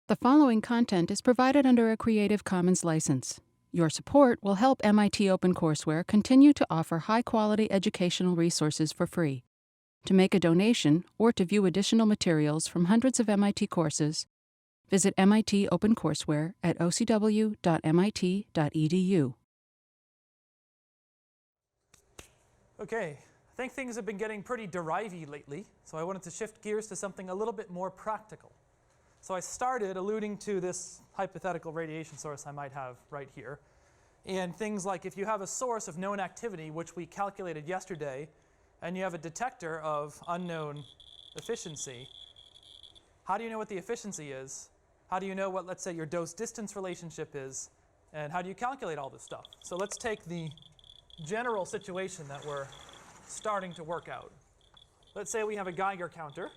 The following content is provided under a Creative Commons license. Your support will help MIT OpenCourseware continue to offer high-quality educational resources for free. To make a donation or to view additional materials from hundreds of MIT courses, visit MIT OpenCourseware at ocw.mit.edu. Okay, I think things have been getting pretty derivy lately, so I wanted to shift gears to something a little bit more practical. So I started alluding to this hypothetical radiation source I might have right here. And things like if you have a source of known activity, which we calculated yesterday, and you have a detector of unknown efficiency, how do you know what the efficiency is? How do you know what, let's say, your dose-distance relationship is? And how do you calculate all this stuff? So let's take the general situation that we're starting to work out. Let's say we have a Geiger counter.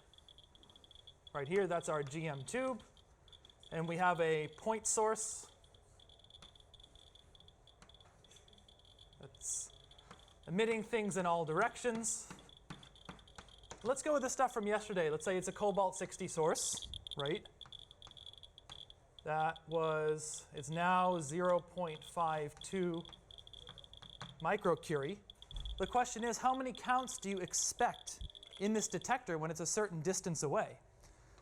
Right here, that's our GM tube. And we have a point source that's emitting things in all directions. Let's go with the stuff from yesterday. Let's say it's a cobalt-60 source, right? It's now 0.52 microcurie. The question is, how many counts do you expect in this detector when it's a certain distance away?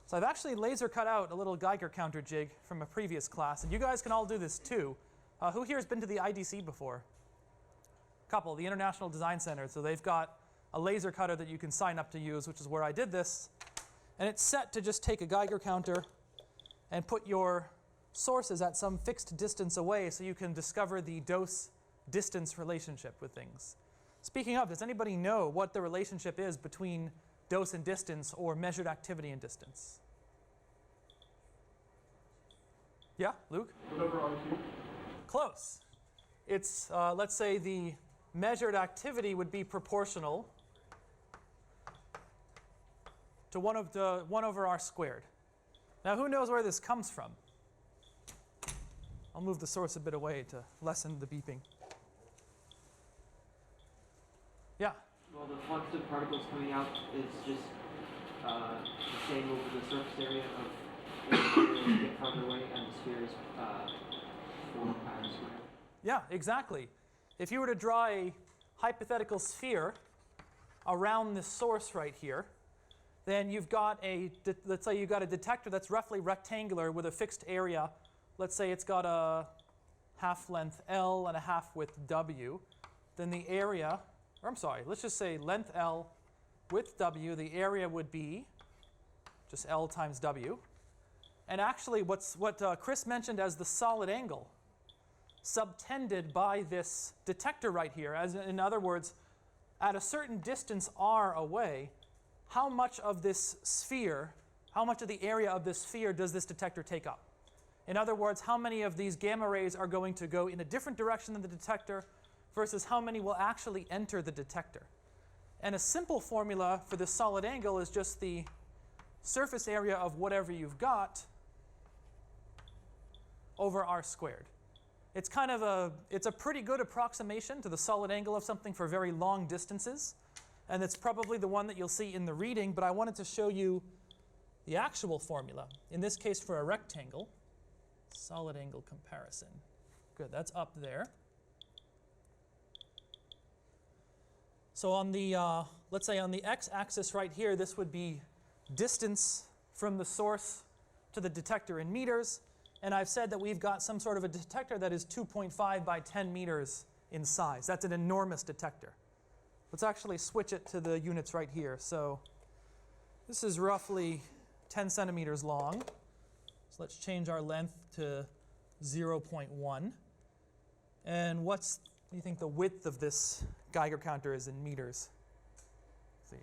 So I've actually laser cut out a little Geiger counter jig from a previous class, and you guys can all do this too. Who here has been to the IDC before? A couple, the International Design Center. So they've got a laser cutter that you can sign up to use, which is where I did this. And it's set to just take a Geiger counter and put your sources at some fixed distance away so you can discover the dose-distance relationship with things. Speaking of, does anybody know what the relationship is between dose and distance or measured activity and distance? Yeah, Luke? 1/R². Close. It's, let's say the measured activity would be proportional to 1/R². Now, who knows where this comes from? I'll move the source a bit away to lessen the beeping. Yeah? Well, the flux of particles coming out is just the same over the surface area of the sphere get farther away, and the sphere is 4πr². Yeah, exactly. If you were to draw a hypothetical sphere around this source right here, then you've got let's say you've got a detector that's roughly rectangular with a fixed area. Let's say it's got a half length L and a half width W. Then the area, or I'm sorry, let's just say length L, width W, the area would be just L times W. And actually what Chris mentioned as the solid angle subtended by this detector right here, as in other words, at a certain distance R away, how much of this sphere, how much of the area of this sphere does this detector take up? In other words, how many of these gamma rays are going to go in a different direction than the detector versus how many will actually enter the detector? And a simple formula for this solid angle is just the surface area of whatever you've got over R². It's kind of it's a pretty good approximation to the solid angle of something for very long distances. And it's probably the one that you'll see in the reading, but I wanted to show you the actual formula. In this case, for a rectangle, solid angle comparison. Good, that's up there. So on the, let's say on the x-axis right here, this would be distance from the source to the detector in meters. And I've said that we've got some sort of a detector that is 2.5 by 10 meters in size. That's an enormous detector. Let's actually switch it to the units right here. So this is roughly 10 centimeters long. So let's change our length to 0.1. And what do you think the width of this Geiger counter is in meters? Let's see.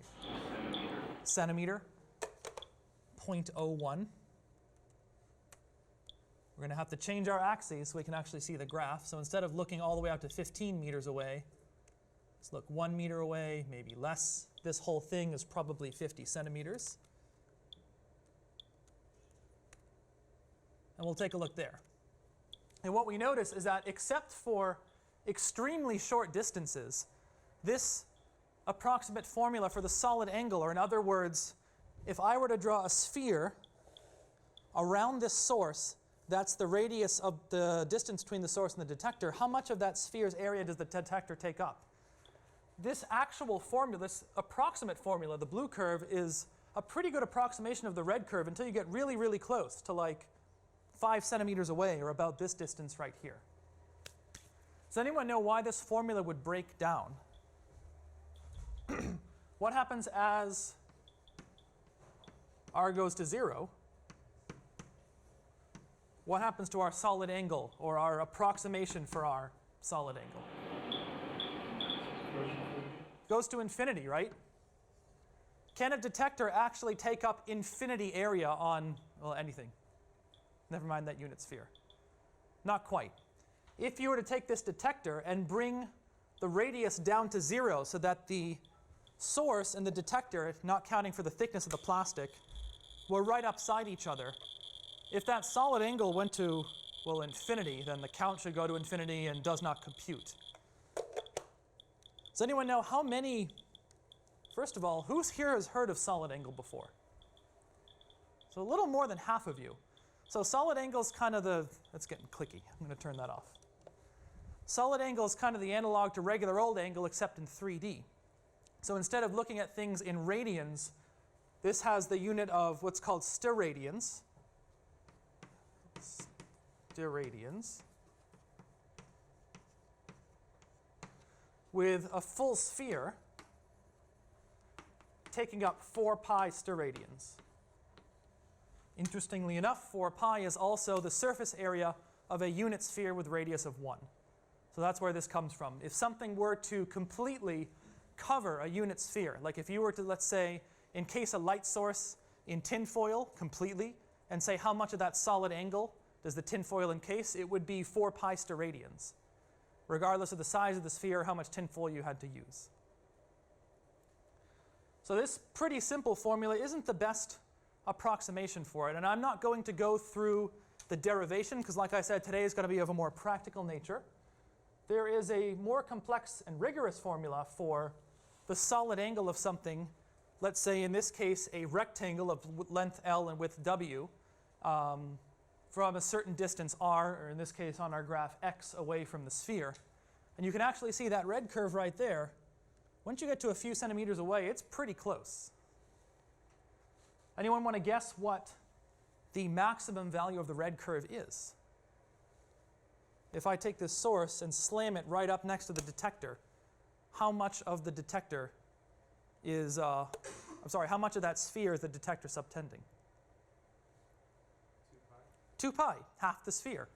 Centimeter. 0.01. We're going to have to change our axes so we can actually see the graph. So instead of looking all the way out to 15 meters away, let's look 1 meter away, maybe less. This whole thing is probably 50 centimeters. And we'll take a look there. And what we notice is that except for extremely short distances, this approximate formula for the solid angle, or in other words, if I were to draw a sphere around this source, that's the radius of the distance between the source and the detector, how much of that sphere's area does the detector take up? This actual formula, this approximate formula, the blue curve, is a pretty good approximation of the red curve until you get really, really close to like 5 centimeters away, or about this distance right here. Does anyone know why this formula would break down? What happens as r goes to 0? What happens to our solid angle, or our approximation for our solid angle? Goes to infinity, right? Can a detector actually take up infinity area on, well, anything? Never mind that unit sphere. Not quite. If you were to take this detector and bring the radius down to 0 so that the source and the detector, not counting for the thickness of the plastic, were right upside each other, if that solid angle went to, well, infinity, then the count should go to infinity and does not compute. Does anyone know how many, first of all, who here has heard of solid angle before? So a little more than half of you. So solid angle is kind of the, that's getting clicky. I'm going to turn that off. Solid angle is kind of the analog to regular old angle, except in 3D. So instead of looking at things in radians, this has the unit of what's called steradians. Steradians. With a full sphere taking up 4 pi steradians. Interestingly enough, 4 pi is also the surface area of a unit sphere with radius of 1. So that's where this comes from. If something were to completely cover a unit sphere, like if you were to, let's say, encase a light source in tinfoil completely, and say how much of that solid angle does the tinfoil encase, it would be 4 pi steradians, regardless of the size of the sphere, how much tinfoil you had to use. So this pretty simple formula isn't the best approximation for it, and I'm not going to go through the derivation, because like I said, today is going to be of a more practical nature. There is a more complex and rigorous formula for the solid angle of something, let's say in this case a rectangle of length L and width W, from a certain distance r, or in this case on our graph x, away from the sphere. And you can actually see that red curve right there. Once you get to a few centimeters away, it's pretty close. Anyone want to guess what the maximum value of the red curve is? If I take this source and slam it right up next to the detector, how much of the detector is, how much of that sphere is the detector subtending? 2 pi, half the sphere.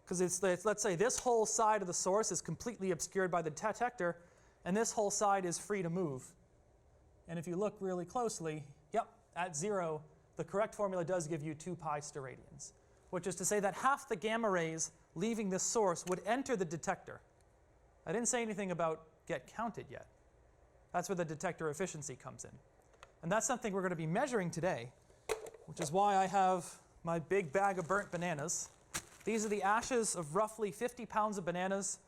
Because let's say this whole side of the source is completely obscured by the detector, and this whole side is free to move. And if you look really closely, yep, at 0, the correct formula does give you 2 pi steradians, which is to say that half the gamma rays leaving this source would enter the detector. I didn't say anything about get counted yet. That's where the detector efficiency comes in. And that's something we're going to be measuring today, which is why I have my big bag of burnt bananas. These are the ashes of roughly 50 pounds of bananas,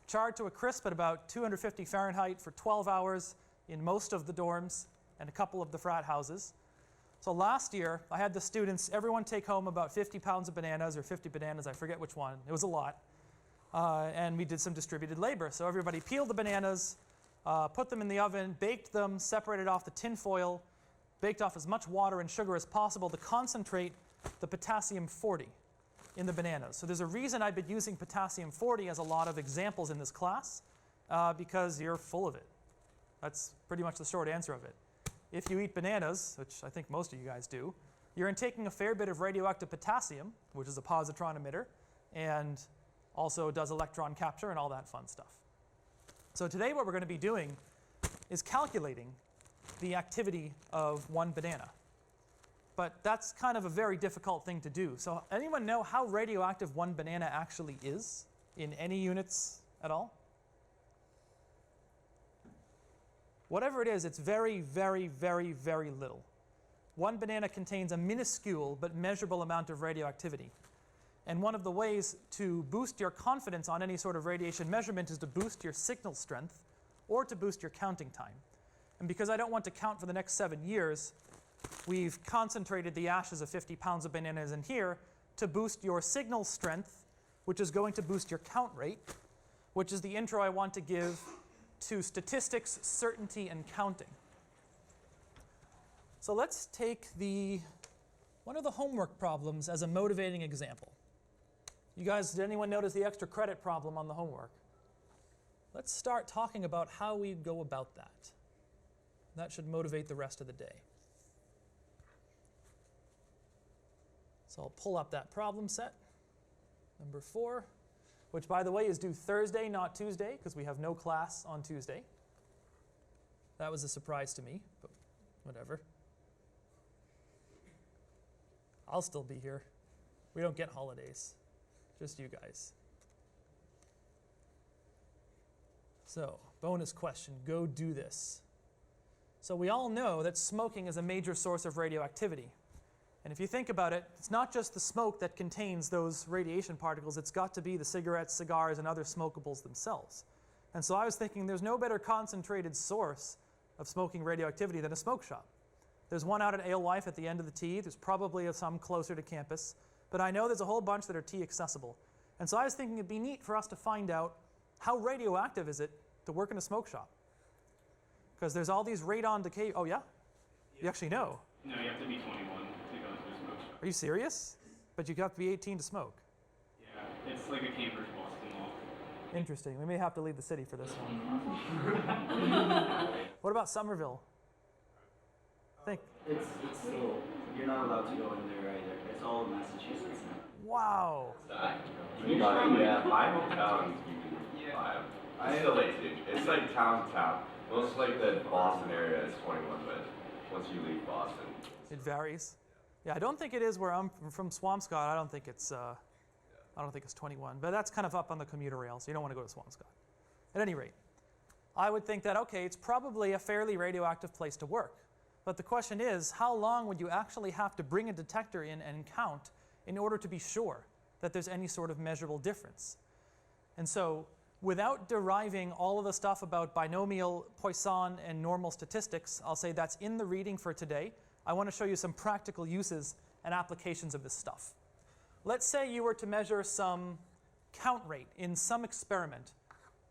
charred to a crisp at about 250 Fahrenheit for 12 hours in most of the dorms and a couple of the frat houses. So last year, I had the students, everyone take home about 50 pounds of bananas, or 50 bananas, I forget which one. It was a lot. And we did some distributed labor. So everybody peeled the bananas, put them in the oven, baked them, separated off the tin foil, baked off as much water and sugar as possible to concentrate the potassium-40 in the bananas. So there's a reason I've been using potassium-40 as a lot of examples in this class, because you're full of it. That's pretty much the short answer of it. If you eat bananas, which I think most of you guys do, you're intaking a fair bit of radioactive potassium, which is a positron emitter, and also does electron capture and all that fun stuff. So today what we're going to be doing is calculating the activity of one banana. But that's kind of a very difficult thing to do. So anyone know how radioactive one banana actually is in any units at all? Whatever it is, it's very, very, very, very little. One banana contains a minuscule but measurable amount of radioactivity. And one of the ways to boost your confidence on any sort of radiation measurement is to boost your signal strength or to boost your counting time. And because I don't want to count for the next 7 years, we've concentrated the ashes of 50 pounds of bananas in here to boost your signal strength, which is going to boost your count rate, which is the intro I want to give to statistics, certainty, and counting. So let's take one of the homework problems as a motivating example. You guys, did anyone notice the extra credit problem on the homework? Let's start talking about how we go about that. That should motivate the rest of the day. So I'll pull up that problem set, number 4, which, by the way, is due Thursday, not Tuesday, because we have no class on Tuesday. That was a surprise to me, but whatever. I'll still be here. We don't get holidays, just you guys. So, bonus question, go do this. So we all know that smoking is a major source of radioactivity. And if you think about it, it's not just the smoke that contains those radiation particles, it's got to be the cigarettes, cigars, and other smokables themselves. And so I was thinking there's no better concentrated source of smoking radioactivity than a smoke shop. There's one out at Alewife at the end of the T, there's probably some closer to campus, but I know there's a whole bunch that are T accessible. And so I was thinking it'd be neat for us to find out how radioactive is it to work in a smoke shop? Because there's all these radon decay. Oh, yeah? You actually know? No, you have to be 21 to go into a smoke shop. Are you serious? But you have to be 18 to smoke. Yeah, it's like a Cambridge Boston law. Interesting. We may have to leave the city for this one. What about Somerville? It's still, you're not allowed to go in there either. It's all in Massachusetts now. Wow. You got it, yeah. My hometown, you can buy them. It's still 18. It's like town to town. Most like the Boston area is 21, but once you leave Boston. It varies. Yeah, I don't think it is where I'm from Swampscott. I don't think it's 21. But that's kind of up on the commuter rail, so you don't want to go to Swampscott. At any rate, I would think that, okay, it's probably a fairly radioactive place to work. But the question is, how long would you actually have to bring a detector in and count in order to be sure that there's any sort of measurable difference? And so, without deriving all of the stuff about binomial, Poisson, and normal statistics, I'll say that's in the reading for today. I want to show you some practical uses and applications of this stuff. Let's say you were to measure some count rate in some experiment,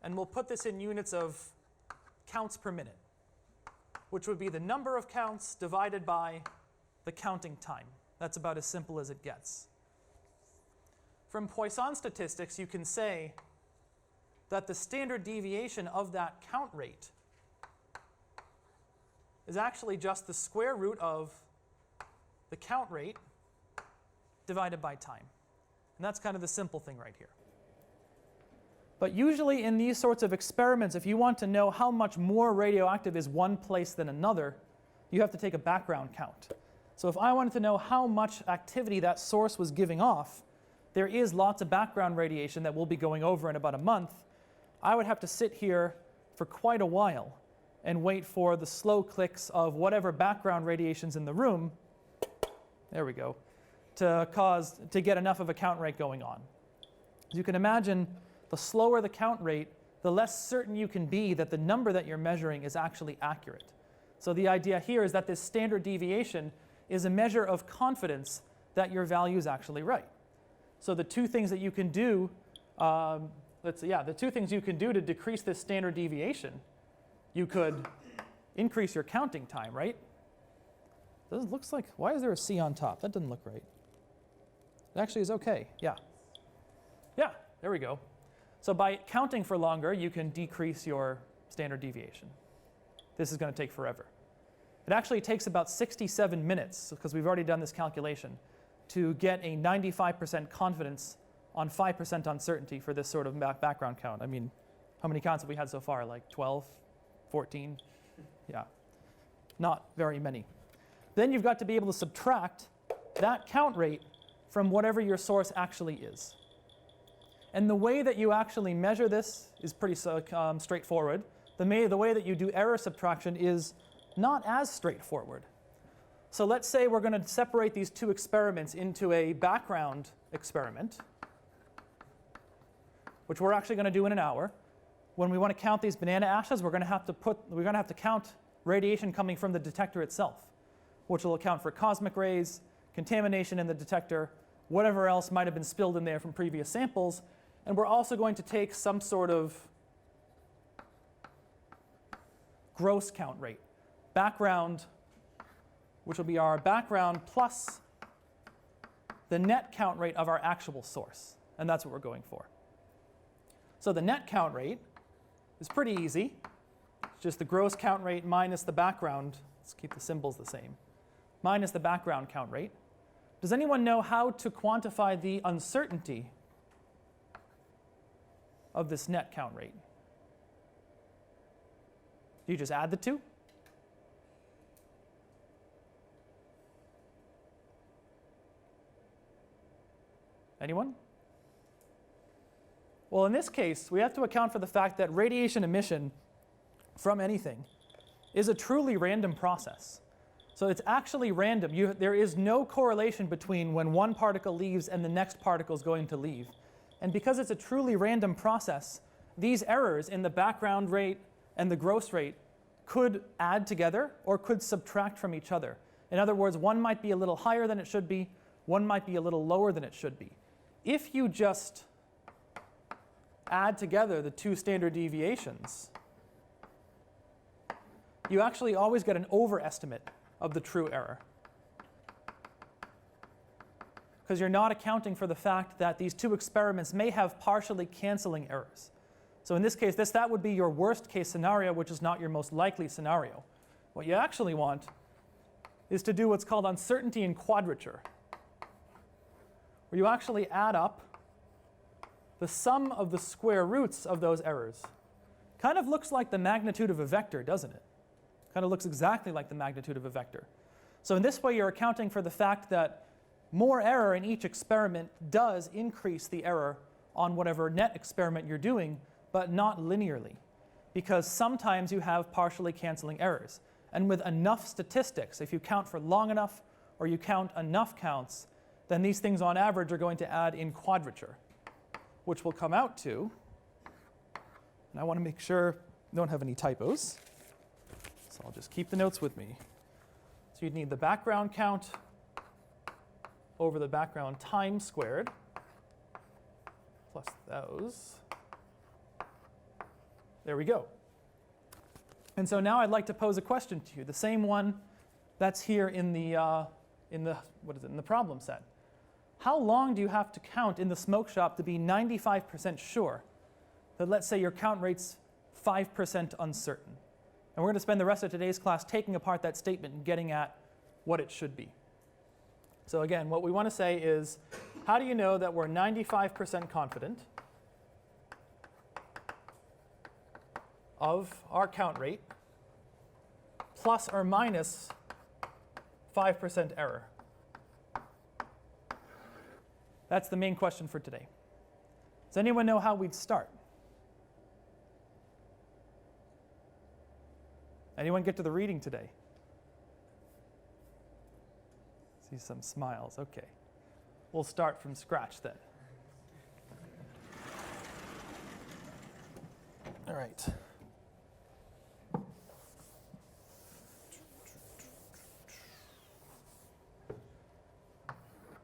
and we'll put this in units of counts per minute, which would be the number of counts divided by the counting time. That's about as simple as it gets. From Poisson statistics, you can say that the standard deviation of that count rate is actually just the square root of the count rate divided by time. And that's kind of the simple thing right here. But usually in these sorts of experiments, if you want to know how much more radioactive is one place than another, you have to take a background count. So if I wanted to know how much activity that source was giving off, there is lots of background radiation that we'll be going over in about a month. I would have to sit here for quite a while and wait for the slow clicks of whatever background radiation's in the room, there we go, to get enough of a count rate going on. As you can imagine, the slower the count rate, the less certain you can be that the number that you're measuring is actually accurate. So the idea here is that this standard deviation is a measure of confidence that your value is actually right. So the two things that you can do, the two things you can do to decrease this standard deviation, you could increase your counting time, right? This looks like, why is there a C on top? That doesn't look right. It actually is okay, yeah. Yeah, there we go. So by counting for longer, you can decrease your standard deviation. This is going to take forever. It actually takes about 67 minutes, because we've already done this calculation, to get a 95% confidence on 5% uncertainty for this sort of background count. I mean, how many counts have we had so far? Like 12, 14? Yeah, not very many. Then you've got to be able to subtract that count rate from whatever your source actually is. And the way that you actually measure this is pretty straightforward. The way that you do error subtraction is not as straightforward. So let's say we're going to separate these two experiments into a background experiment, which we're actually going to do in an hour. When we want to count these banana ashes, we're going to have to count radiation coming from the detector itself. which will account for cosmic rays, contamination in the detector, whatever else might have been spilled in there from previous samples. And we're also going to take some sort of gross count rate, background, which will be our background plus the net count rate of our actual source. And that's what we're going for. So the net count rate is pretty easy. It's just the gross count rate minus the background. Let's keep the symbols the same. Minus the background count rate. Does anyone know how to quantify the uncertainty of this net count rate? Do you just add the two? Anyone? Well, in this case, we have to account for the fact that radiation emission from anything is a truly random process. So it's actually random. There is no correlation between when one particle leaves and the next particle is going to leave. And because it's a truly random process, these errors in the background rate and the gross rate could add together or could subtract from each other. In other words, one might be a little higher than it should be, one might be a little lower than it should be. If you just add together the two standard deviations, you actually always get an overestimate of the true error. Because you're not accounting for the fact that these two experiments may have partially canceling errors. So in this case, that would be your worst case scenario, which is not your most likely scenario. What you actually want is to do what's called uncertainty in quadrature, where you actually add up the sum of the square roots of those errors. Kind of looks like the magnitude of a vector, doesn't it? Kind of looks exactly like the magnitude of a vector. So in this way, you're accounting for the fact that more error in each experiment does increase the error on whatever net experiment you're doing, but not linearly, because sometimes you have partially canceling errors. And with enough statistics, if you count for long enough or you count enough counts, then these things on average are going to add in quadrature, which will come out to, and I want to make sure I don't have any typos, so I'll just keep the notes with me. So you'd need the background count over the background time squared plus those. There we go. And so now I'd like to pose a question to you, the same one that's here in the problem set. How long do you have to count in the smoke shop to be 95% sure that, let's say, your count rate's 5% uncertain? And we're going to spend the rest of today's class taking apart that statement and getting at what it should be. So again, what we want to say is, how do you know that we're 95% confident of our count rate plus or minus 5% error? That's the main question for today. Does anyone know how we'd start? Anyone get to the reading today? See some smiles. Okay. We'll start from scratch then. All right.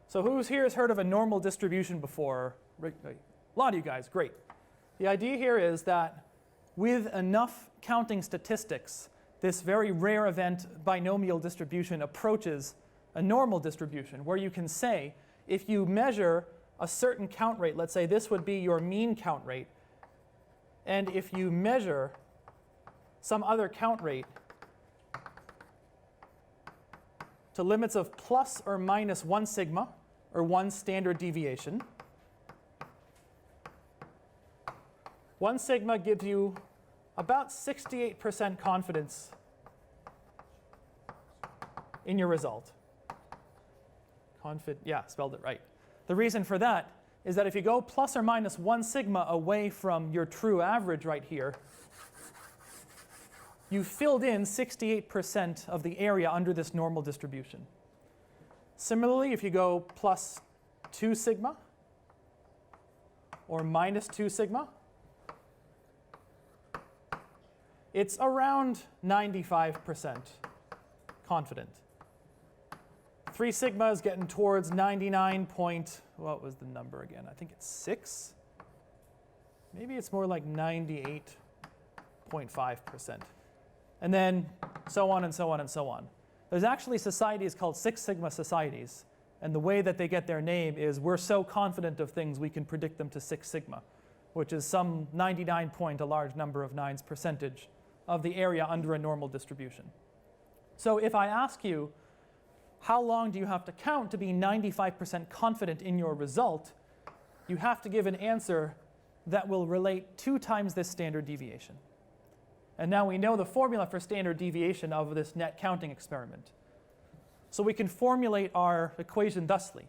So who's here has heard of a normal distribution before? A lot of you guys, great. The idea here is that with enough counting statistics, this very rare event binomial distribution approaches a normal distribution, where you can say, if you measure a certain count rate, let's say this would be your mean count rate, and if you measure some other count rate to limits of plus or minus 1 sigma, or 1 standard deviation, 1 sigma gives you about 68% confidence in your result. Yeah, spelled it right. The reason for that is that if you go plus or minus 1 sigma away from your true average right here, you filled in 68% of the area under this normal distribution. Similarly, if you go plus 2 sigma or minus 2 sigma, it's around 95% confident. 3 sigma is getting towards 99 point, what was the number again? I think it's 6. Maybe it's more like 98.5%. And then so on and so on and so on. There's actually societies called 6 sigma societies. And the way that they get their name is we're so confident of things we can predict them to 6 sigma, which is some 99 point, a large number of nines percentage of the area under a normal distribution. So if I ask you, how long do you have to count to be 95% confident in your result, you have to give an answer that will relate 2 times this standard deviation. And now we know the formula for standard deviation of this net counting experiment. So we can formulate our equation thusly.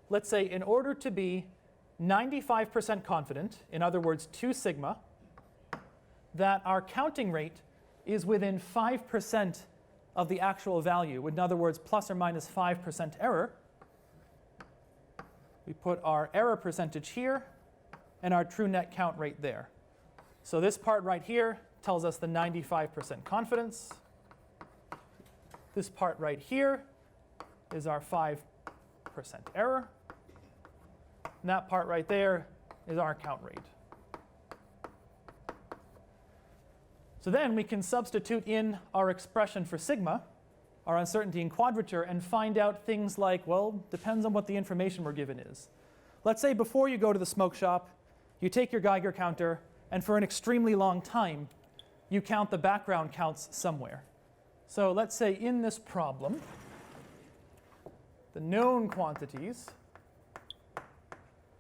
Let's say in order to be 95% confident, in other words 2 sigma, that our counting rate is within 5% of the actual value, in other words plus or minus 5% error, we put our error percentage here and our true net count rate there. So this part right here tells us the 95% confidence. This part right here is our 5% error. And that part right there is our count rate. So then we can substitute in our expression for sigma, our uncertainty in quadrature, and find out things like, well, depends on what the information we're given is. Let's say before you go to the smoke shop, you take your Geiger counter, and for an extremely long time, you count the background counts somewhere. So let's say in this problem, the known quantities,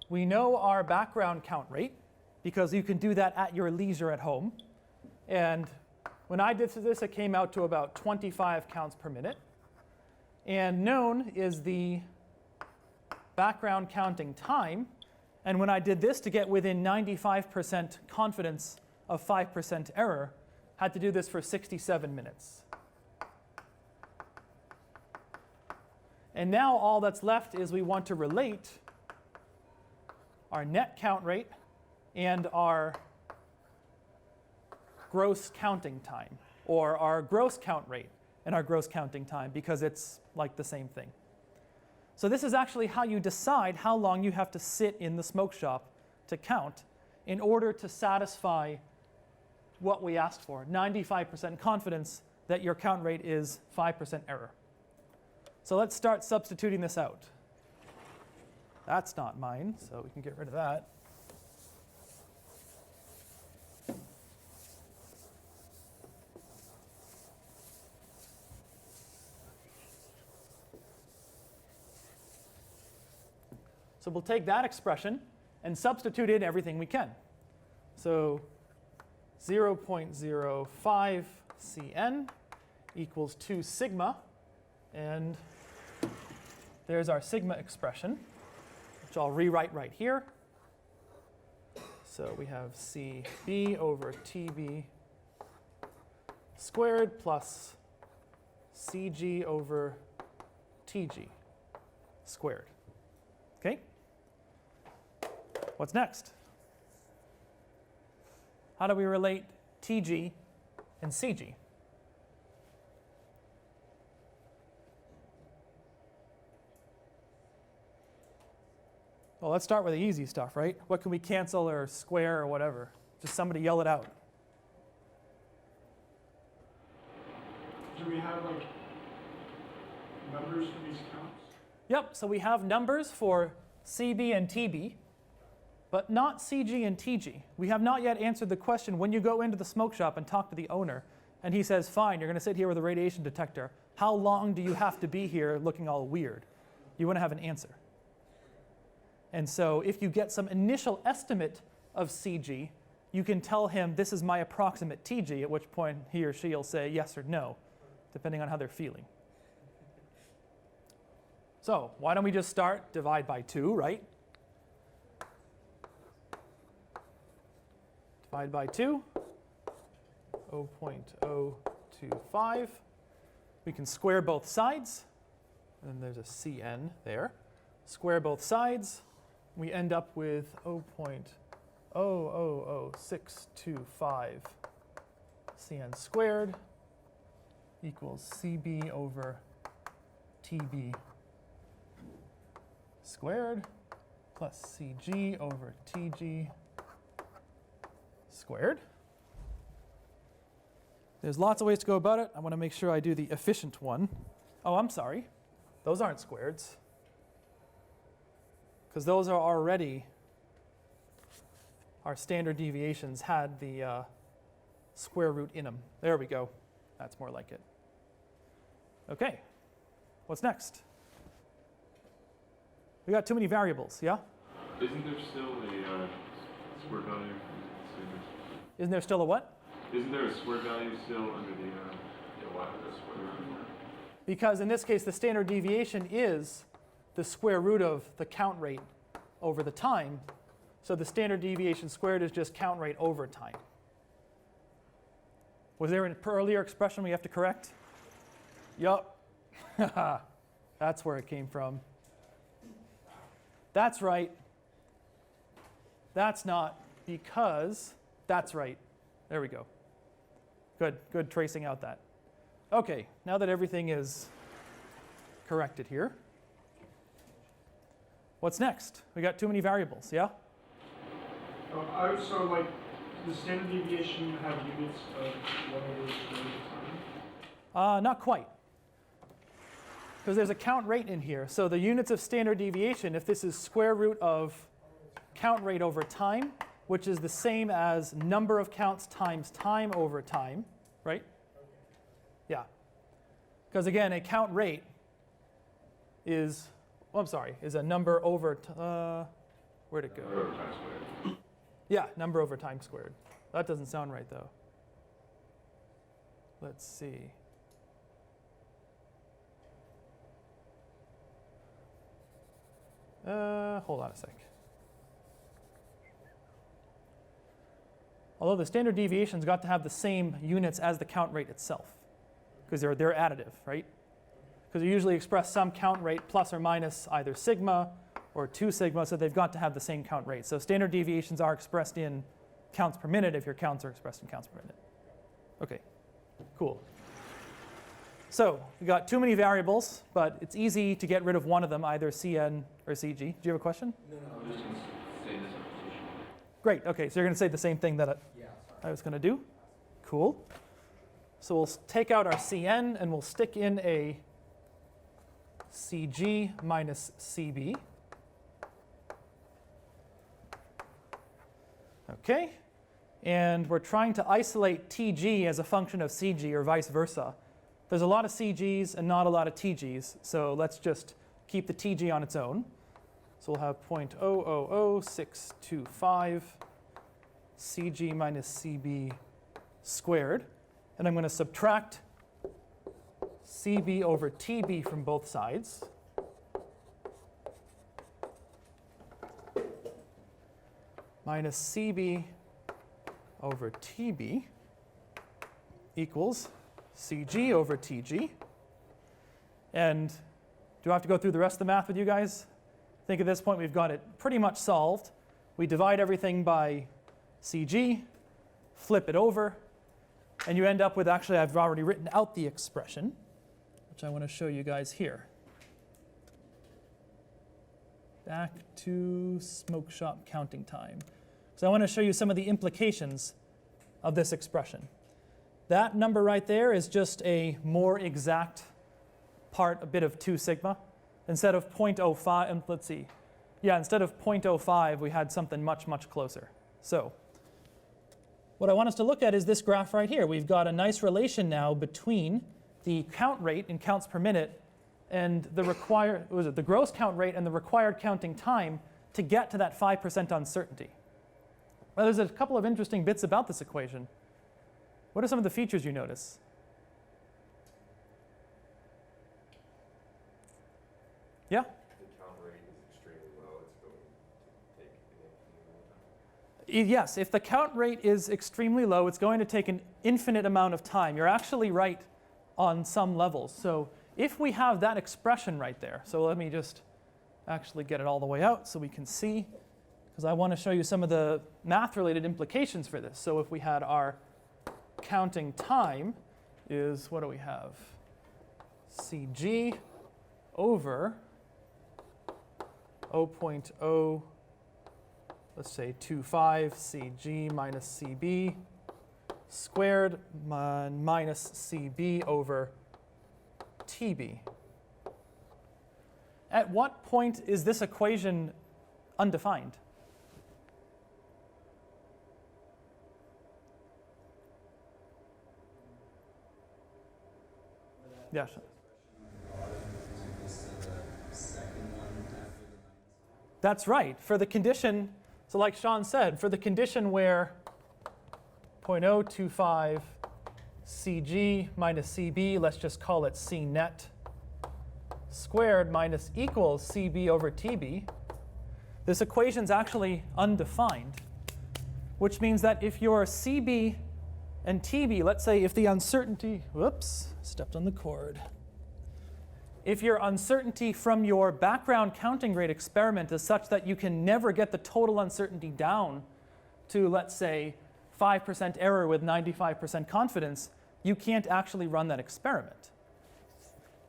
we know our background count rate, because you can do that at your leisure at home. And when I did this, it came out to about 25 counts per minute. And known is the background counting time. And when I did this to get within 95% confidence of 5% error, had to do this for 67 minutes. And now all that's left is we want to relate our net count rate and our gross counting time, or our gross count rate and our gross counting time, because it's like the same thing. So this is actually how you decide how long you have to sit in the smoke shop to count in order to satisfy what we asked for, 95% confidence that your count rate is 5% error. So let's start substituting this out. That's not mine, so we can get rid of that. So we'll take that expression and substitute in everything we can. So 0.05 Cn equals 2 sigma. And there's our sigma expression, which I'll rewrite right here. So we have Cb over Tb squared plus Cg over Tg squared. Okay? What's next? How do we relate Tg and Cg? Well, let's start with the easy stuff, right? What can we cancel or square or whatever? Just somebody yell it out. Do we have like numbers for these counts? Yep, so we have numbers for Cb and Tb, but not Cg and Tg. We have not yet answered the question when you go into the smoke shop and talk to the owner, and he says, fine, you're going to sit here with a radiation detector. How long do you have to be here looking all weird? You want to have an answer. And so if you get some initial estimate of Cg, you can tell him this is my approximate Tg, at which point he or she will say yes or no, depending on how they're feeling. So why don't we just start divide by 2, right? Divide by 2, 0.025. We can square both sides, and there's a Cn there. Square both sides. We end up with 0.000625 Cn squared equals Cb over Tb squared plus CG over TG squared. There's lots of ways to go about it. I want to make sure I do the efficient one. Oh, I'm sorry. Those aren't squareds, because those are already, our standard deviations had the square root in them. There we go. That's more like it. Okay, what's next? We got too many variables, yeah? Isn't there still a square value? Isn't there still a what? Isn't there a square value still under the why would the square root? Because in this case, the standard deviation is the square root of the count rate over the time. So the standard deviation squared is just count rate over time. Was there an earlier expression we have to correct? Yup. That's where it came from. That's right. That's not, because that's right. There we go. Good tracing out that. Okay, now that everything is corrected here, what's next? We got too many variables, yeah? So like the standard deviation you have units of whatever square root of time? Not quite. Because there's a count rate in here. So the units of standard deviation, if this is square root of count rate over time, which is the same as number of counts times time over time, right? Yeah. Because again, a count rate is, is a number over, where'd it go? Number over time squared. Yeah, number over time squared. That doesn't sound right though. Let's see. Hold on a sec. Although the standard deviation's got to have the same units as the count rate itself, because they're additive, right? Because you usually express some count rate plus or minus either sigma or 2 sigma, so they've got to have the same count rate. So standard deviations are expressed in counts per minute if your counts are expressed in counts per minute. Okay, cool. So we got too many variables, but it's easy to get rid of one of them, either Cn or Cg. Do you have a question? No, I'm just going to say this position. Great, okay, so you're going to say the same thing that I was going to do. Cool. So we'll take out our Cn and we'll stick in a Cg minus Cb. Okay, and we're trying to isolate Tg as a function of Cg or vice versa. There's a lot of Cg's and not a lot of Tg's, so let's just keep the Tg on its own. So we'll have 0.000625 Cg minus Cb squared. And I'm going to subtract Cb over Tb from both sides. Minus Cb over Tb equals Cg over Tg. And do I have to go through the rest of the math with you guys? I think at this point we've got it pretty much solved. We divide everything by Cg, flip it over, and you end up with, actually I've already written out the expression, which I want to show you guys here. Back to smoke shop counting time. So I want to show you some of the implications of this expression. That number right there is just a more exact part, a bit of 2 sigma. Instead of 0.05, and let's see. Yeah, instead of 0.05, we had something much, much closer. So what I want us to look at is this graph right here. We've got a nice relation now between the count rate in counts per minute and the the gross count rate and the required counting time to get to that 5% uncertainty. Well, there's a couple of interesting bits about this equation. What are some of the features you notice? Yeah? The count rate is extremely low. It's going to take an infinite amount of time. Yes, if the count rate is extremely low, it's going to take an infinite amount of time. You're actually right on some levels. So if we have that expression right there, so let me just actually get it all the way out so we can see, because I want to show you some of the math-related implications for this. So if we had our counting time is, what do we have? Cg over 0.0, let's say 25 Cg minus Cb squared minus Cb over Tb. At what point is this equation undefined? Yes. That's right. For the condition, so like Sean said, for the condition where 0.025 Cg minus Cb, let's just call it C net squared minus equals Cb over Tb, this equation is actually undefined, which means that if your Cb and Tb, let's say if the uncertainty, whoops, stepped on the cord. If your uncertainty from your background counting rate experiment is such that you can never get the total uncertainty down to, let's say, 5% error with 95% confidence, you can't actually run that experiment.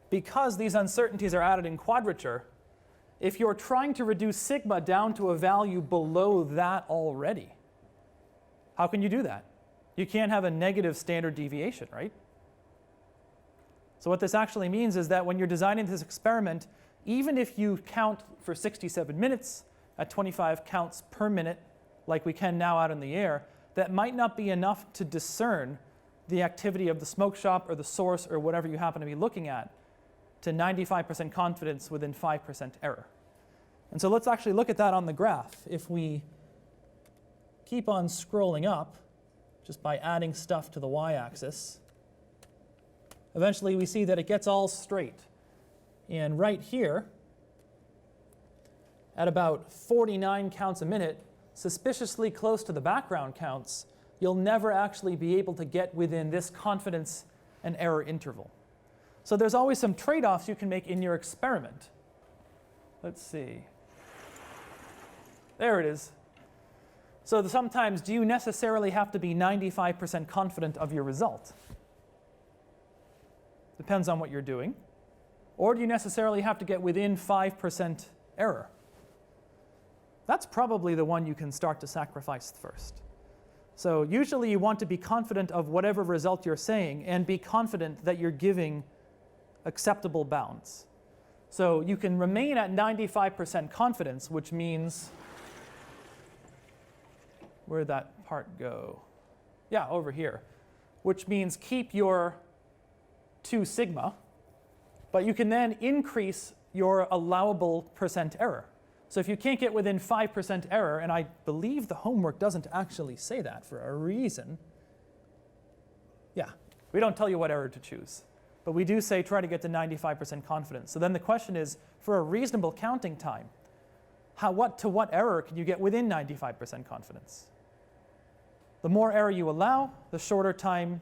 Because these uncertainties are added in quadrature, if you're trying to reduce sigma down to a value below that already, how can you do that? You can't have a negative standard deviation, right? So what this actually means is that when you're designing this experiment, even if you count for 67 minutes at 25 counts per minute, like we can now out in the air, that might not be enough to discern the activity of the smoke shop or the source or whatever you happen to be looking at to 95% confidence within 5% error. And so let's actually look at that on the graph. If we keep on scrolling up, just by adding stuff to the y-axis, eventually we see that it gets all straight. And right here, at about 49 counts a minute, suspiciously close to the background counts, you'll never actually be able to get within this confidence and error interval. So there's always some trade-offs you can make in your experiment. Let's see. There it is. So sometimes, do you necessarily have to be 95% confident of your result? Depends on what you're doing. Or do you necessarily have to get within 5% error? That's probably the one you can start to sacrifice first. So usually you want to be confident of whatever result you're saying and be confident that you're giving acceptable bounds. So you can remain at 95% confidence, which means, where'd that part go? Yeah, over here. Which means keep your 2 sigma, but you can then increase your allowable percent error. So if you can't get within 5% error, and I believe the homework doesn't actually say that for a reason. Yeah, we don't tell you what error to choose. But we do say try to get to 95% confidence. So then the question is, for a reasonable counting time, to what error can you get within 95% confidence? The more error you allow, the shorter time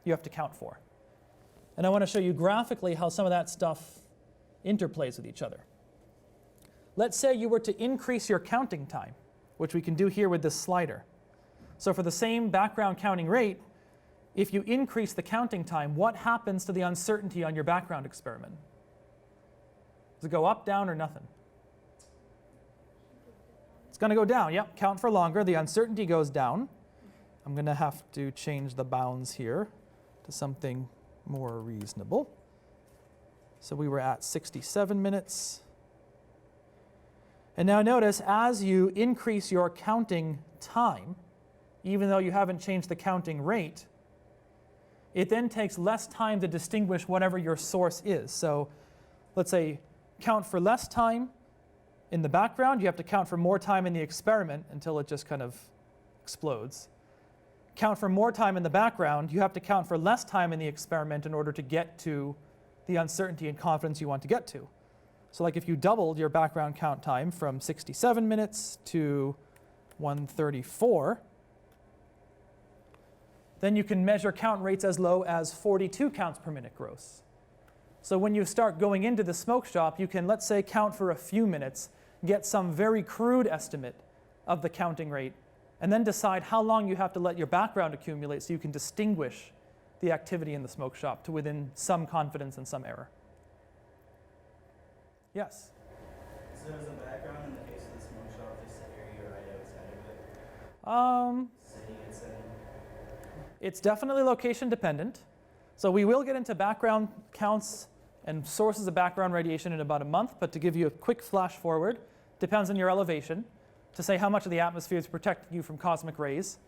you have to count for. And I want to show you graphically how some of that stuff interplays with each other. Let's say you were to increase your counting time, which we can do here with this slider. So for the same background counting rate, if you increase the counting time, what happens to the uncertainty on your background experiment? Does it go up, down, or nothing? It's going to go down. Yep, count for longer. The uncertainty goes down. I'm going to have to change the bounds here to something more reasonable. So we were at 67 minutes. And now notice, as you increase your counting time, even though you haven't changed the counting rate, it then takes less time to distinguish whatever your source is. So let's say count for less time in the background. You have to count for more time in the experiment until it just kind of explodes. Count for more time in the background. You have to count for less time in the experiment in order to get to the uncertainty and confidence you want to get to. So like if you doubled your background count time from 67 minutes to 134, then you can measure count rates as low as 42 counts per minute gross. So when you start going into the smoke shop, you can, let's say, count for a few minutes, get some very crude estimate of the counting rate, and then decide how long you have to let your background accumulate so you can distinguish the activity in the smoke shop to within some confidence and some error. Yes? So So is the background in the case of the smoke shop just the area right outside of it? City it's in? It's definitely location dependent. So we will get into background counts and sources of background radiation in about a month, but to give you a quick flash forward, depends on your elevation to say how much of the atmosphere is protecting you from cosmic rays.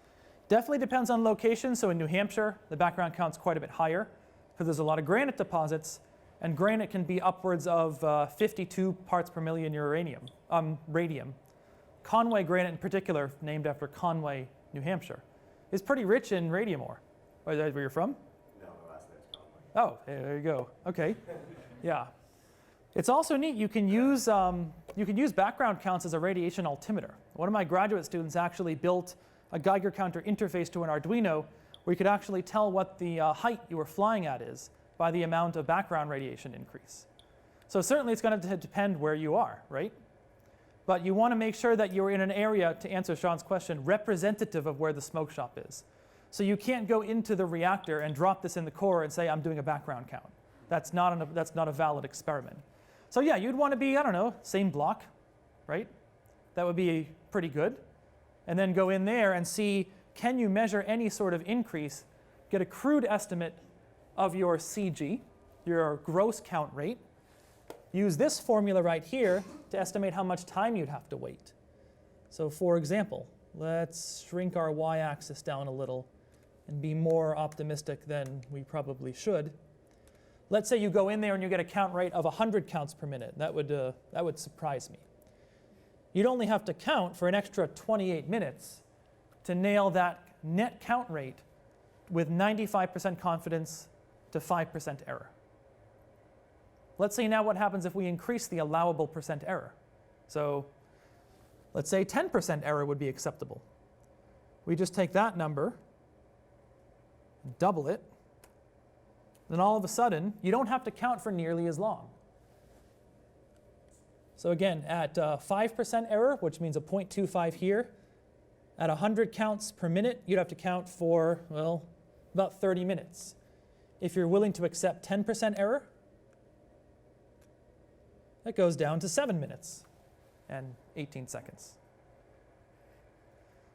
Definitely depends on location. So in New Hampshire, the background count's quite a bit higher because there's a lot of granite deposits, and granite can be upwards of 52 parts per million radium. Conway granite in particular, named after Conway, New Hampshire, is pretty rich in radium ore. Is that where you're from? No, my last name's Conway. Oh, there you go. Okay, yeah. It's also neat. You can use background counts as a radiation altimeter. One of my graduate students actually built a Geiger counter interface to an Arduino where you could actually tell what the height you were flying at is by the amount of background radiation increase. So certainly it's going to depend where you are, right? But you want to make sure that you're in an area, to answer Sean's question, representative of where the smoke shop is. So you can't go into the reactor and drop this in the core and say, I'm doing a background count. That's not a valid experiment. So yeah, you'd want to be, I don't know, same block, right? That would be pretty good. And then go in there and see, can you measure any sort of increase, get a crude estimate of your CG, your gross count rate. Use this formula right here to estimate how much time you'd have to wait. So for example, let's shrink our y-axis down a little and be more optimistic than we probably should. Let's say you go in there and you get a count rate of 100 counts per minute. That would surprise me. You'd only have to count for an extra 28 minutes to nail that net count rate with 95% confidence to 5% error. Let's see now what happens if we increase the allowable percent error. So let's say 10% error would be acceptable. We just take that number, double it, then all of a sudden, you don't have to count for nearly as long. So again, at 5% error, which means a 0.25 here, at 100 counts per minute, you'd have to count for, well, about 30 minutes. If you're willing to accept 10% error, that goes down to 7 minutes and 18 seconds.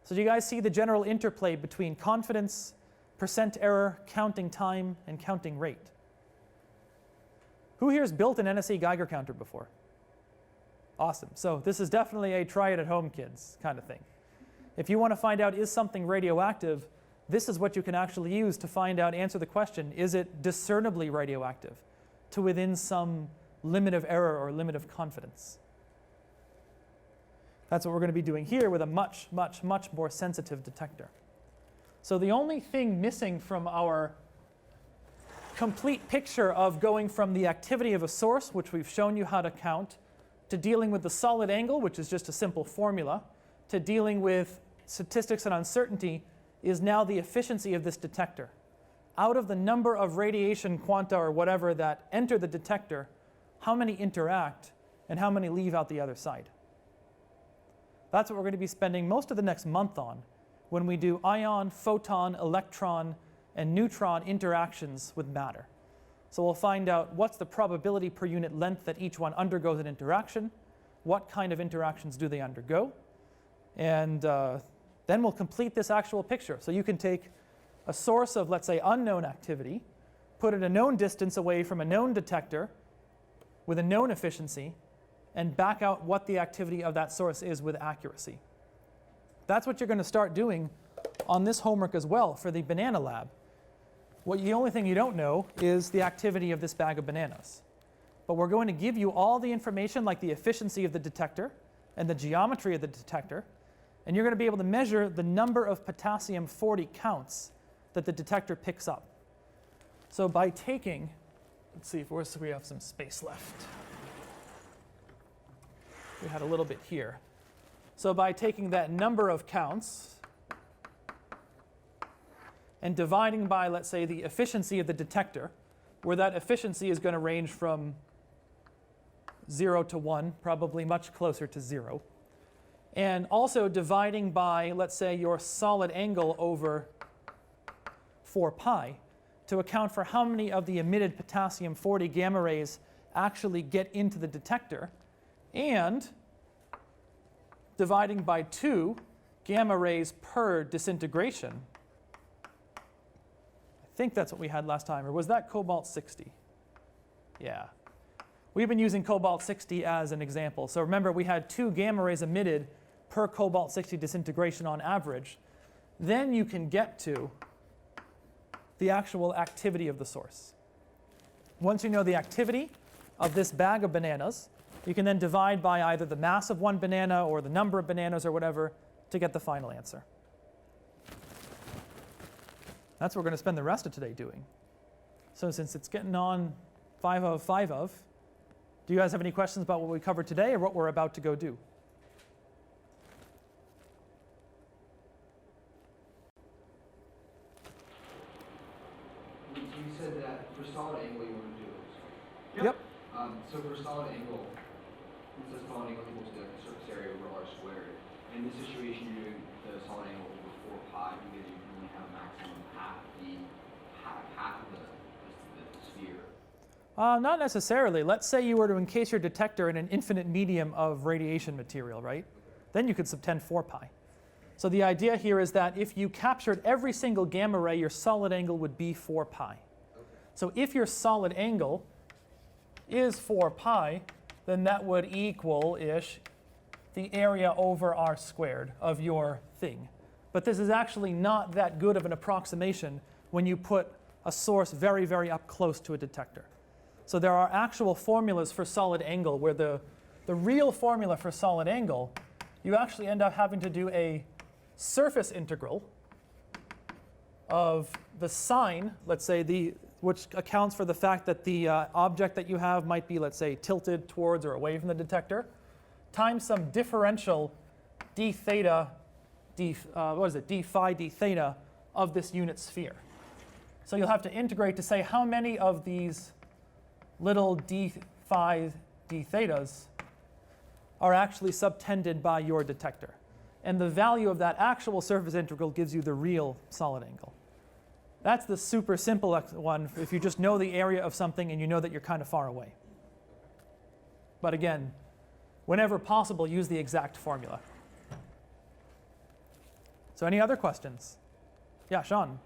So do you guys see the general interplay between confidence, percent error, counting time, and counting rate? Who here has built an NSE Geiger counter before? Awesome. So this is definitely a try it at home, kids, kind of thing. If you want to find out is something radioactive, this is what you can actually use to find out, answer the question, is it discernibly radioactive to within some limit of error or limit of confidence? That's what we're going to be doing here with a much, much, much more sensitive detector. So the only thing missing from our complete picture of going from the activity of a source, which we've shown you how to count, to dealing with the solid angle, which is just a simple formula, to dealing with statistics and uncertainty, is now the efficiency of this detector. Out of the number of radiation quanta or whatever that enter the detector, how many interact and how many leave out the other side? That's what we're going to be spending most of the next month on when we do ion, photon, electron, and neutron interactions with matter. So we'll find out what's the probability per unit length that each one undergoes an interaction, what kind of interactions do they undergo, and then we'll complete this actual picture. So you can take a source of, let's say, unknown activity, put it a known distance away from a known detector with a known efficiency, and back out what the activity of that source is with accuracy. That's what you're going to start doing on this homework as well for the banana lab. The only thing you don't know is the activity of this bag of bananas. But we're going to give you all the information, like the efficiency of the detector and the geometry of the detector, and you're going to be able to measure the number of potassium-40 counts that the detector picks up. So by taking, let's see if we have some space left. We had a little bit here. So by taking that number of counts and dividing by, let's say, the efficiency of the detector, where that efficiency is going to range from 0 to 1, probably much closer to 0. And also dividing by, let's say, your solid angle over 4 pi to account for how many of the emitted potassium-40 gamma rays actually get into the detector. and dividing by 2 gamma rays per disintegration. I think that's what we had last time, or was that cobalt-60? Yeah. We've been using cobalt-60 as an example. So remember, we had 2 gamma rays emitted per cobalt-60 disintegration on average. Then you can get to the actual activity of the source. Once you know the activity of this bag of bananas, you can then divide by either the mass of one banana or the number of bananas or whatever to get the final answer. That's what we're going to spend the rest of today doing. So since it's getting on 5 of 5 of, do you guys have any questions about what we covered today or what we're about to go do? You said that for solid angle you want to do it. Yep. So for solid angle, it says solid angle equals the surface area over r squared. In this situation, you're doing the solid angle over 4 pi because you can only have maximum half of the sphere. Not necessarily. Let's say you were to encase your detector in an infinite medium of radiation material, right? Then you could subtend 4 pi. So the idea here is that if you captured every single gamma ray, your solid angle would be 4 pi. So if your solid angle is 4 pi, then that would equal-ish the area over r squared of your thing. But this is actually not that good of an approximation when you put a source very, very up close to a detector. So there are actual formulas for solid angle where the real formula for solid angle, you actually end up having to do a surface integral of the sine, let's say, which accounts for the fact that the object that you have might be, let's say, tilted towards or away from the detector, times some differential d theta, d phi d theta of this unit sphere. So you'll have to integrate to say how many of these little d phi d thetas are actually subtended by your detector. And the value of that actual surface integral gives you the real solid angle. That's the super simple one if you just know the area of something and you know that you're kind of far away. But again, whenever possible, use the exact formula. So any other questions? Yeah, Sean.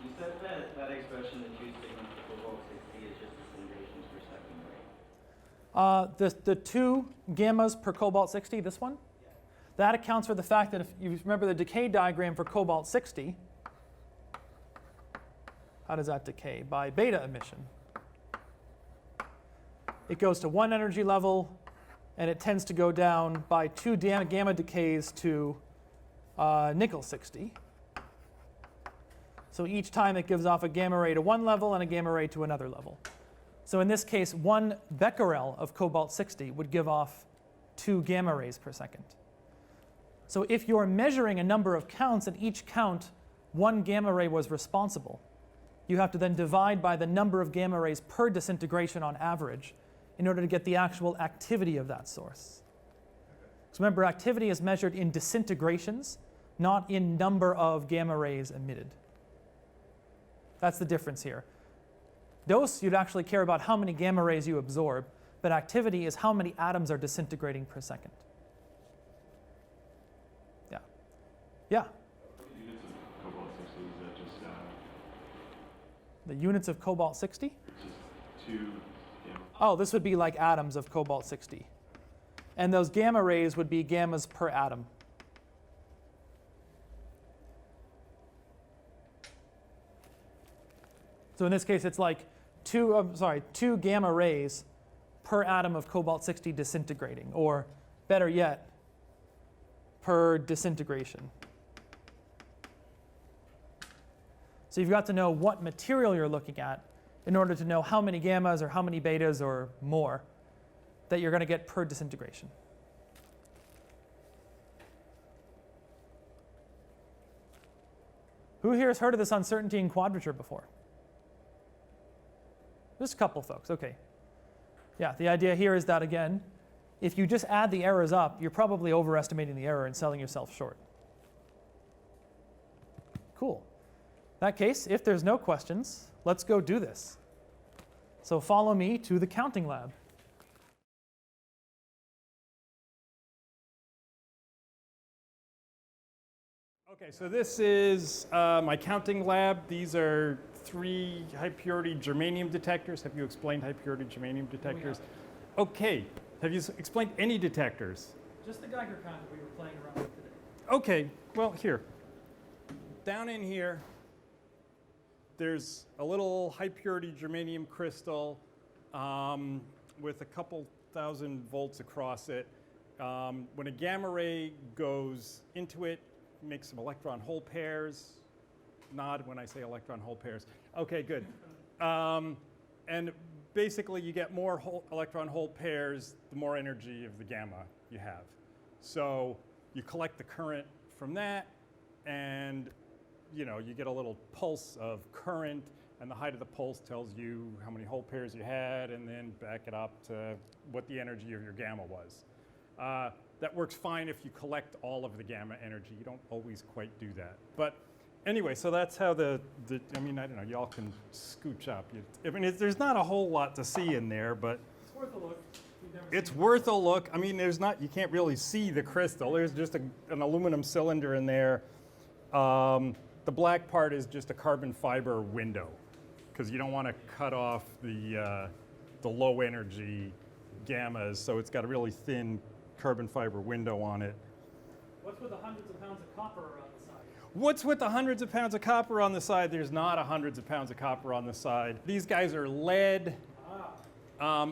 You said that expression that you stick on the cobalt-60 is just disintegrations per second, right? The 2 gammas per cobalt-60, this one? Yeah. That accounts for the fact that if you remember the decay diagram for cobalt-60, how does that decay? By beta emission. It goes to 1 energy level, and it tends to go down by 2 gamma decays to nickel-60. So each time it gives off a gamma ray to one level and a gamma ray to another level. So in this case, 1 becquerel of cobalt-60 would give off 2 gamma rays per second. So if you're measuring a number of counts and each count 1 gamma ray was responsible, you have to then divide by the number of gamma rays per disintegration on average in order to get the actual activity of that source. So remember, activity is measured in disintegrations, not in number of gamma rays emitted. That's the difference here. Dose, you'd actually care about how many gamma rays you absorb, but activity is how many atoms are disintegrating per second. Yeah. Yeah? Units of cobalt-60, is that just The units of cobalt-60? just 2 gamma? Oh, this would be like atoms of cobalt-60. And those gamma rays would be gammas per atom. So in this case, it's like 2 gamma rays per atom of cobalt-60 disintegrating, or better yet, per disintegration. So you've got to know what material you're looking at in order to know how many gammas or how many betas or more that you're going to get per disintegration. Who here has heard of this uncertainty in quadrature before? Just a couple folks, okay. Yeah, the idea here is that, again, if you just add the errors up, you're probably overestimating the error and selling yourself short. Cool. In that case, if there's no questions, let's go do this. So follow me to the counting lab. Okay, so this is my counting lab. These are 3 high-purity germanium detectors. Have you explained high-purity germanium detectors? Okay. Have you explained any detectors? Just the Geiger kind that we were playing around with today. Okay, well, here. Down in here, there's a little high-purity germanium crystal with a couple thousand volts across it. When a gamma ray goes into it, makes some electron hole pairs. Nod when I say electron hole pairs. Okay, good. And basically, you get more electron hole pairs, the more energy of the gamma you have. So you collect the current from that, and you get a little pulse of current, and the height of the pulse tells you how many hole pairs you had, and then back it up to what the energy of your gamma was. That works fine if you collect all of the gamma energy. You don't always quite do that. But anyway, so that's how I mean, I don't know, y'all can scooch up. There's not a whole lot to see in there, but It's worth a look. it's worth a look. I mean, you can't really see the crystal. There's just an aluminum cylinder in there. The black part is just a carbon fiber window, because you don't want to cut off the low energy gammas, so it's got a really thin carbon fiber window on it. What's with the hundreds of pounds of copper around the side? What's with the hundreds of pounds of copper on the side? There's not hundreds of pounds of copper on the side. These guys are lead,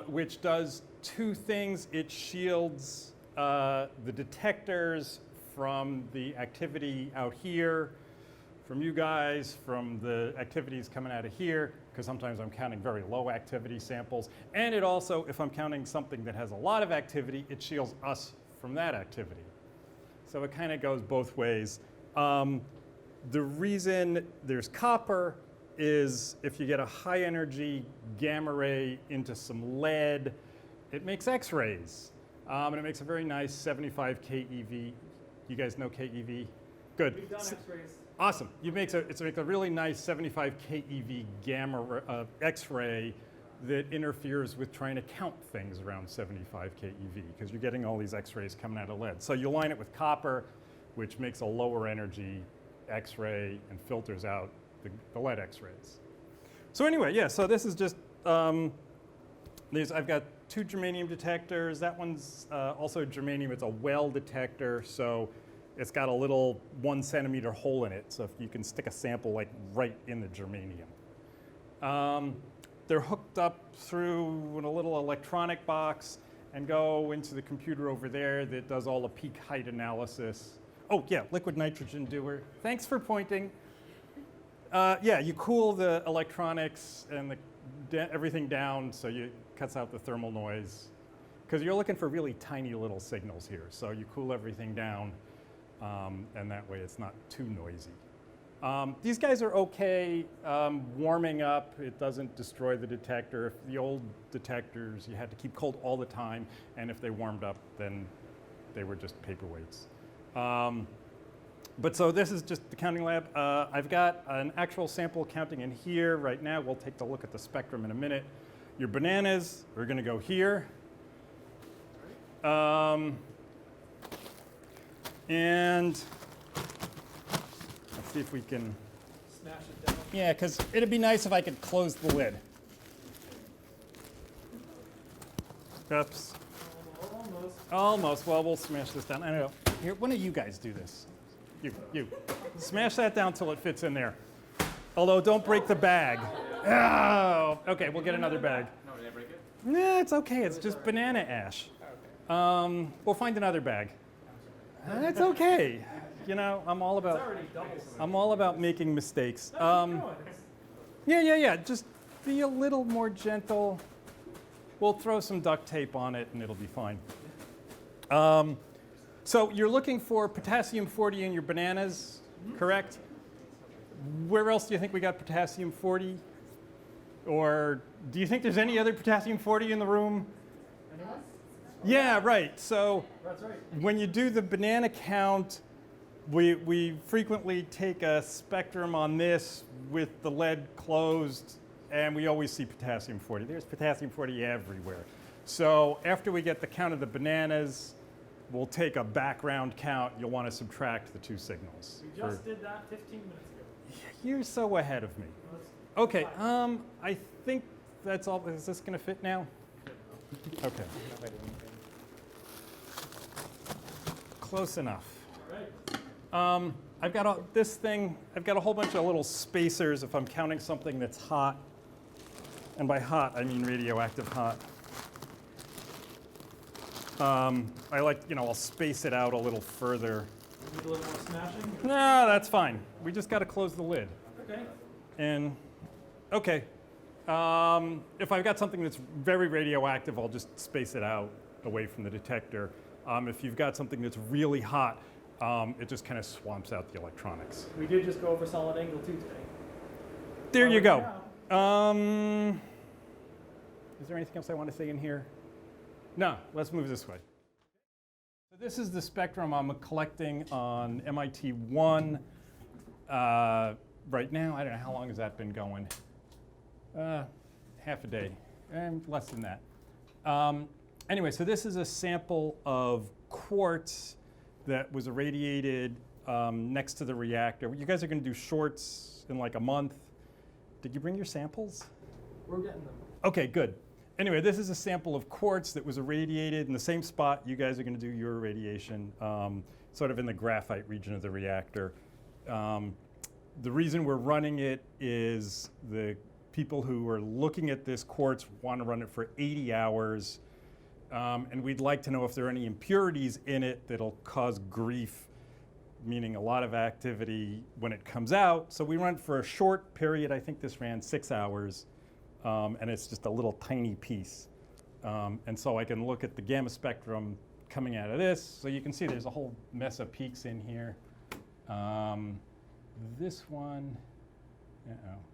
which does 2 things. It shields the detectors from the activity out here, from you guys, from the activities coming out of here, because sometimes I'm counting very low activity samples. And it also, if I'm counting something that has a lot of activity, it shields us from that activity. So it kind of goes both ways. The reason there's copper is if you get a high energy gamma ray into some lead, it makes X-rays. And it makes a very nice 75 keV. You guys know keV? Good. We've done X-rays. Awesome. It's a really nice 75 keV gamma X-ray that interferes with trying to count things around 75 keV, because you're getting all these X-rays coming out of lead. So you line it with copper, which makes a lower energy X-ray and filters out the lead X-rays. So anyway, yeah, so this is just, I've got 2 germanium detectors. That one's also germanium. It's a well detector, so it's got a little 1 centimeter hole in it, so if you can stick a sample like right in the germanium. They're hooked up through a little electronic box and go into the computer over there that does all the peak height analysis. Oh yeah, liquid nitrogen doer. Thanks for pointing. Yeah, you cool the electronics and everything down so it cuts out the thermal noise, because you're looking for really tiny little signals here. So you cool everything down. And that way it's not too noisy. These guys are okay warming up. It doesn't destroy the detector. If the old detectors, you had to keep cold all the time, and if they warmed up, then they were just paperweights. But so this is just the counting lab. I've got an actual sample counting in here right now. We'll take a look at the spectrum in a minute. Your bananas are going to go here. And let's see if we can Smash it down. Yeah, because it'd be nice if I could close the lid. Oops. Almost. Almost. Well, we'll smash this down. I don't know. Here, one of you guys do this. You. Smash that down till it fits in there. Although, don't break the bag. Oh, okay, we'll get another bag. No, did I break it? Nah, it's okay. It's just banana ash. We'll find another bag. It's okay. You know, I'm all about making mistakes. Yeah. Just be a little more gentle. We'll throw some duct tape on it and it'll be fine. So you're looking for potassium-40 in your bananas, correct? Where else do you think we got potassium-40? Or do you think there's any other potassium-40 in the room? Yeah, right. So That's right. when you do the banana count, we frequently take a spectrum on this with the lead closed, and we always see potassium-40. There's potassium-40 everywhere. So after we get the count of the bananas, we'll take a background count. You'll want to subtract the two signals. We just did that 15 minutes ago. You're so ahead of me. Okay, I think that's all. Is this going to fit now? Okay. Close enough. All right. I've got this thing. I've got a whole bunch of little spacers if I'm counting something that's hot. And by hot, I mean radioactive hot. I like, I'll space it out a little further. Need a little more smashing? No, that's fine. We just got to close the lid. Okay. And, okay. If I've got something that's very radioactive, I'll just space it out away from the detector. If you've got something that's really hot, it just kind of swamps out the electronics. We did just go over solid angle too today. There you go. Now. Is there anything else I want to say in here? No, let's move this way. So this is the spectrum I'm collecting on MIT 1 right now. I don't know, how long has that been going? Half a day, and less than that. Anyway, so this is a sample of quartz that was irradiated next to the reactor. You guys are going to do shorts in like a month. Did you bring your samples? We're getting them. Okay, good. Anyway, this is a sample of quartz that was irradiated in the same spot you guys are going to do your irradiation, sort of in the graphite region of the reactor. The reason we're running it is the people who are looking at this quartz want to run it for 80 hours. And we'd like to know if there are any impurities in it that'll cause grief, meaning a lot of activity when it comes out. So we run it for a short period. I think this ran 6 hours. And it's just a little tiny piece. And so I can look at the gamma spectrum coming out of this. So you can see there's a whole mess of peaks in here. This one,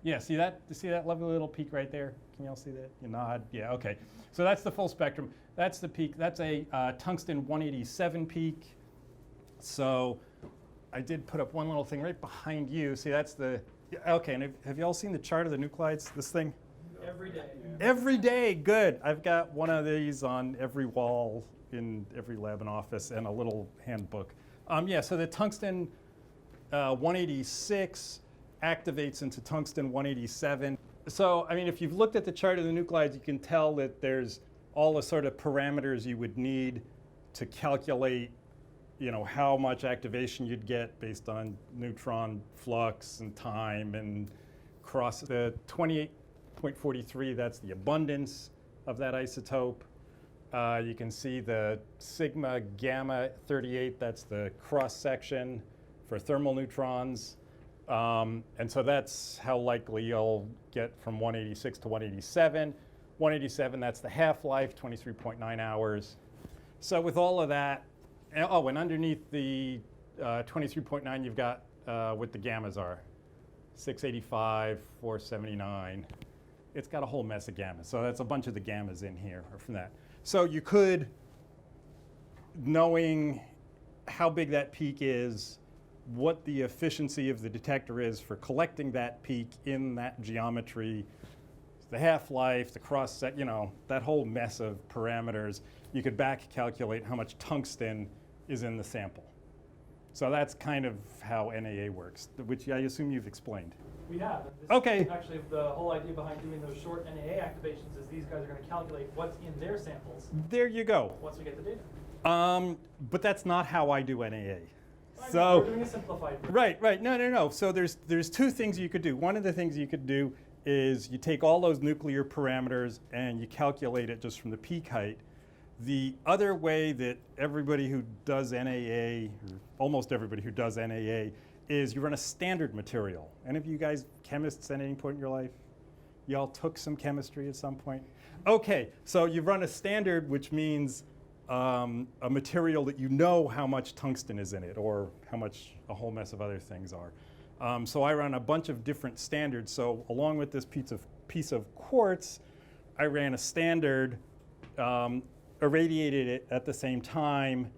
yeah, see that lovely little peak right there? Can y'all see that? You nod? Yeah, okay. So that's the full spectrum. That's the peak. That's a tungsten 187 peak. So I did put up one little thing right behind you. See, that's the, okay, and have y'all seen the chart of the nuclides, this thing? Every day. Every day, good. I've got one of these on every wall in every lab and office and a little handbook. Yeah, so the tungsten 186 activates into tungsten 187. So, I mean, if you've looked at the chart of the nuclides, you can tell that there's all the sort of parameters you would need to calculate, how much activation you'd get based on neutron flux and time and cross. The 28.43, that's the abundance of that isotope. You can see the sigma gamma 38, that's the cross section for thermal neutrons. And so that's how likely you'll get from 186 to 187. 187, that's the half-life, 23.9 hours. So with all of that, and underneath the 23.9, you've got what the gammas are. 685, 479. It's got a whole mess of gammas. So that's a bunch of the gammas in here or from that. So you could, knowing how big that peak is, what the efficiency of the detector is for collecting that peak in that geometry, the half-life, the cross-set, that whole mess of parameters, you could back calculate how much tungsten is in the sample. So that's kind of how NAA works, which I assume you've explained. We have. This Okay. Actually, the whole idea behind doing those short NAA activations is these guys are going to calculate what's in their samples There you go. once we get the data. But that's not how I do NAA. Fine, So we're doing a simplified version. right. No. So there's two things you could do. One of the things you could do is you take all those nuclear parameters and you calculate it just from the peak height. The other way that everybody who does NAA, or almost everybody who does NAA, is you run a standard material. Any of you guys chemists at any point in your life? Y'all took some chemistry at some point? Okay, so you run a standard, which means a material that you know how much tungsten is in it, or how much a whole mess of other things are. So I run a bunch of different standards. So along with this piece of quartz, I ran a standard, irradiated it at the same time.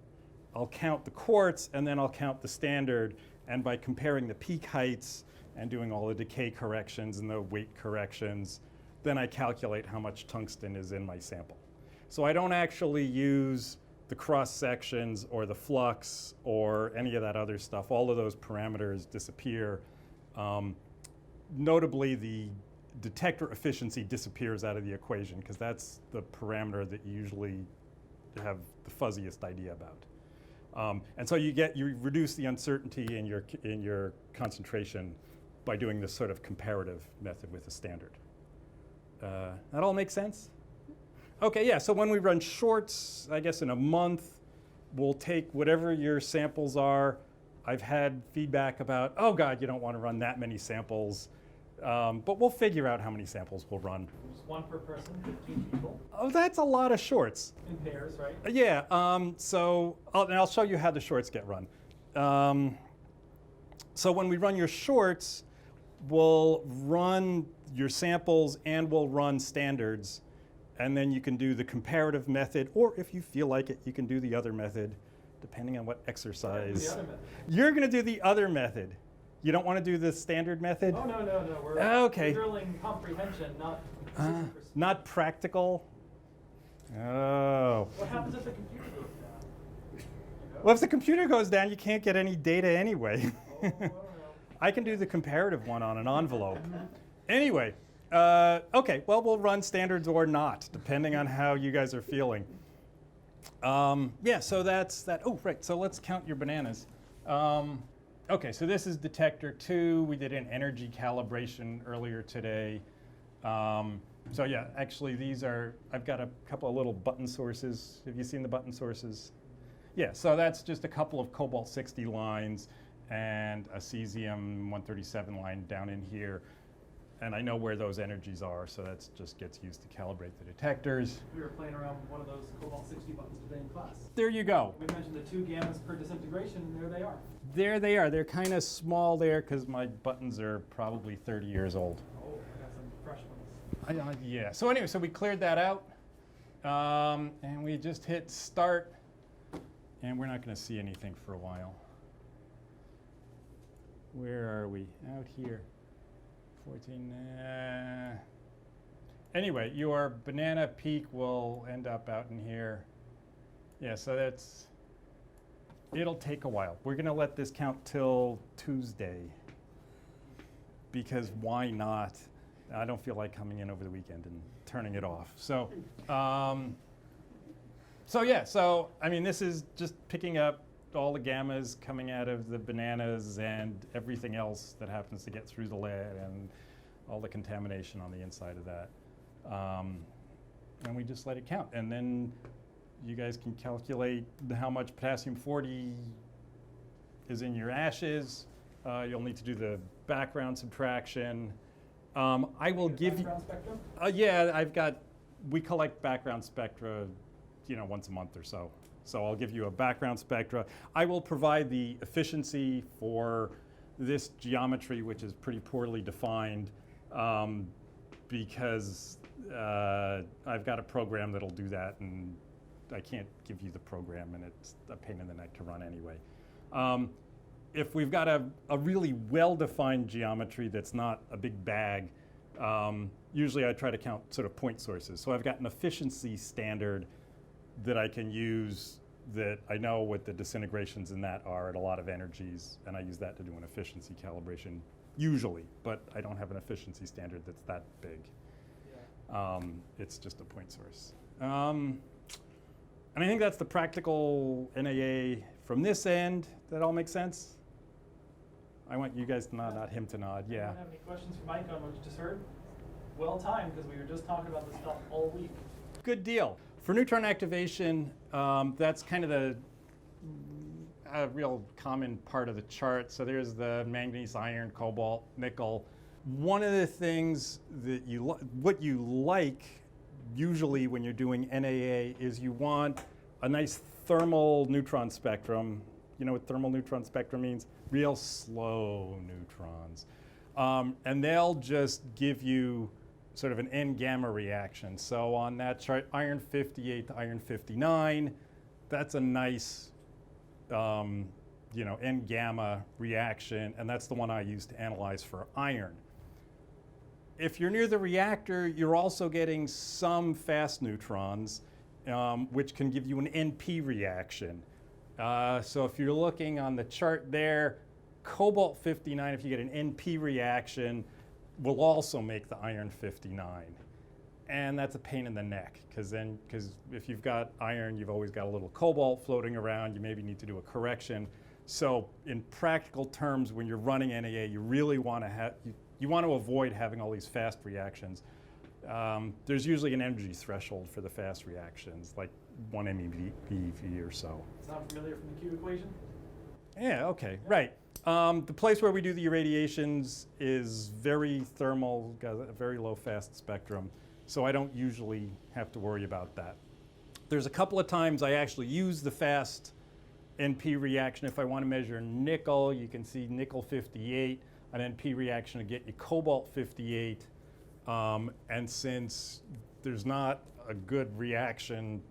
I'll count the quartz, and then I'll count the standard. And by comparing the peak heights and doing all the decay corrections and the weight corrections, then I calculate how much tungsten is in my sample. So I don't actually use the cross sections or the flux or any of that other stuff, all of those parameters disappear. Notably, the detector efficiency disappears out of the equation because that's the parameter that you usually have the fuzziest idea about. And so you reduce the uncertainty in your concentration by doing this sort of comparative method with a standard. That all makes sense? Okay, yeah, so when we run shorts, I guess in a month, we'll take whatever your samples are. I've had feedback about, oh God, you don't want to run that many samples. But we'll figure out how many samples we'll run. Just one per person, 15 people. Oh, that's a lot of shorts. In pairs, right? Yeah, and I'll show you how the shorts get run. So when we run your shorts, we'll run your samples and we'll run standards. And then you can do the comparative method, or if you feel like it, you can do the other method, depending on what exercise. The other method. You're going to do the other method. You don't want to do the standard method? Oh, no. We're drilling comprehension, not practical? Oh. What happens if the computer goes down? Well, if the computer goes down, you can't get any data anyway. I don't know. I can do the comparative one on an envelope. Anyway, okay, well, we'll run standards or not, depending on how you guys are feeling. Yeah, so that's that. Oh, right, so let's count your bananas. Okay, so this is detector 2. We did an energy calibration earlier today. So yeah, actually I've got a couple of little button sources. Have you seen the button sources? Yeah, so that's just a couple of cobalt-60 lines and a cesium-137 line down in here. And I know where those energies are, so that just gets used to calibrate the detectors. We were playing around with one of those cobalt-60 buttons today in class. There you go. We mentioned the 2 gammas per disintegration, and there they are. There they are. They're kind of small there because my buttons are probably 30 years old. Oh, I got some fresh ones. Yeah. So anyway, so we cleared that out, and we just hit start, and we're not going to see anything for a while. Where are we? Out here. 14. Anyway, your banana peak will end up out in here. Yeah, so it'll take a while. We're going to let this count till Tuesday because why not? I don't feel like coming in over the weekend and turning it off. So, so I mean, this is just picking up all the gammas coming out of the bananas and everything else that happens to get through the lead and all the contamination on the inside of that. And we just let it count. And then you guys can calculate how much potassium-40 is in your ashes. You'll need to do the background subtraction. I will give you. Background spectrum? Yeah, we collect background spectra, once a month or so. So I'll give you a background spectra. I will provide the efficiency for this geometry, which is pretty poorly defined, because I've got a program that'll do that, and I can't give you the program, and it's a pain in the neck to run anyway. If we've got a really well-defined geometry that's not a big bag, usually I try to count sort of point sources. So I've got an efficiency standard that I can use that I know what the disintegrations in that are at a lot of energies, and I use that to do an efficiency calibration usually, but I don't have an efficiency standard that's that big. Yeah. It's just a point source. And I think that's the practical NAA from this end. That all makes sense? I want you guys to nod, not him to nod, yeah. Anyone have any questions for Mike on what you just heard? Well timed, because we were just talking about this stuff all week. Good deal. For neutron activation, that's kind of a real common part of the chart. So there's the manganese, iron, cobalt, nickel. One of the things that what you like usually when you're doing NAA is you want a nice thermal neutron spectrum. You know what thermal neutron spectrum means? Real slow neutrons. And they'll just give you sort of an N-gamma reaction. So on that chart, iron 58 to iron 59, that's a nice N-gamma reaction, and that's the one I use to analyze for iron. If you're near the reactor, you're also getting some fast neutrons, which can give you an NP reaction. So if you're looking on the chart there, cobalt-59, if you get an NP reaction, will also make the iron-59. And that's a pain in the neck, because if you've got iron, you've always got a little cobalt floating around. You maybe need to do a correction. So in practical terms, when you're running NAA, you really want to have, you want to avoid having all these fast reactions. There's usually an energy threshold for the fast reactions, like 1 MeV or so. Sound familiar from the Q equation? Yeah, okay, right. The place where we do the irradiations is very thermal, got a very low fast spectrum, so I don't usually have to worry about that. There's a couple of times I actually use the fast NP reaction. If I want to measure nickel, you can see nickel-58, an NP reaction to get you cobalt-58. And since there's not a good reaction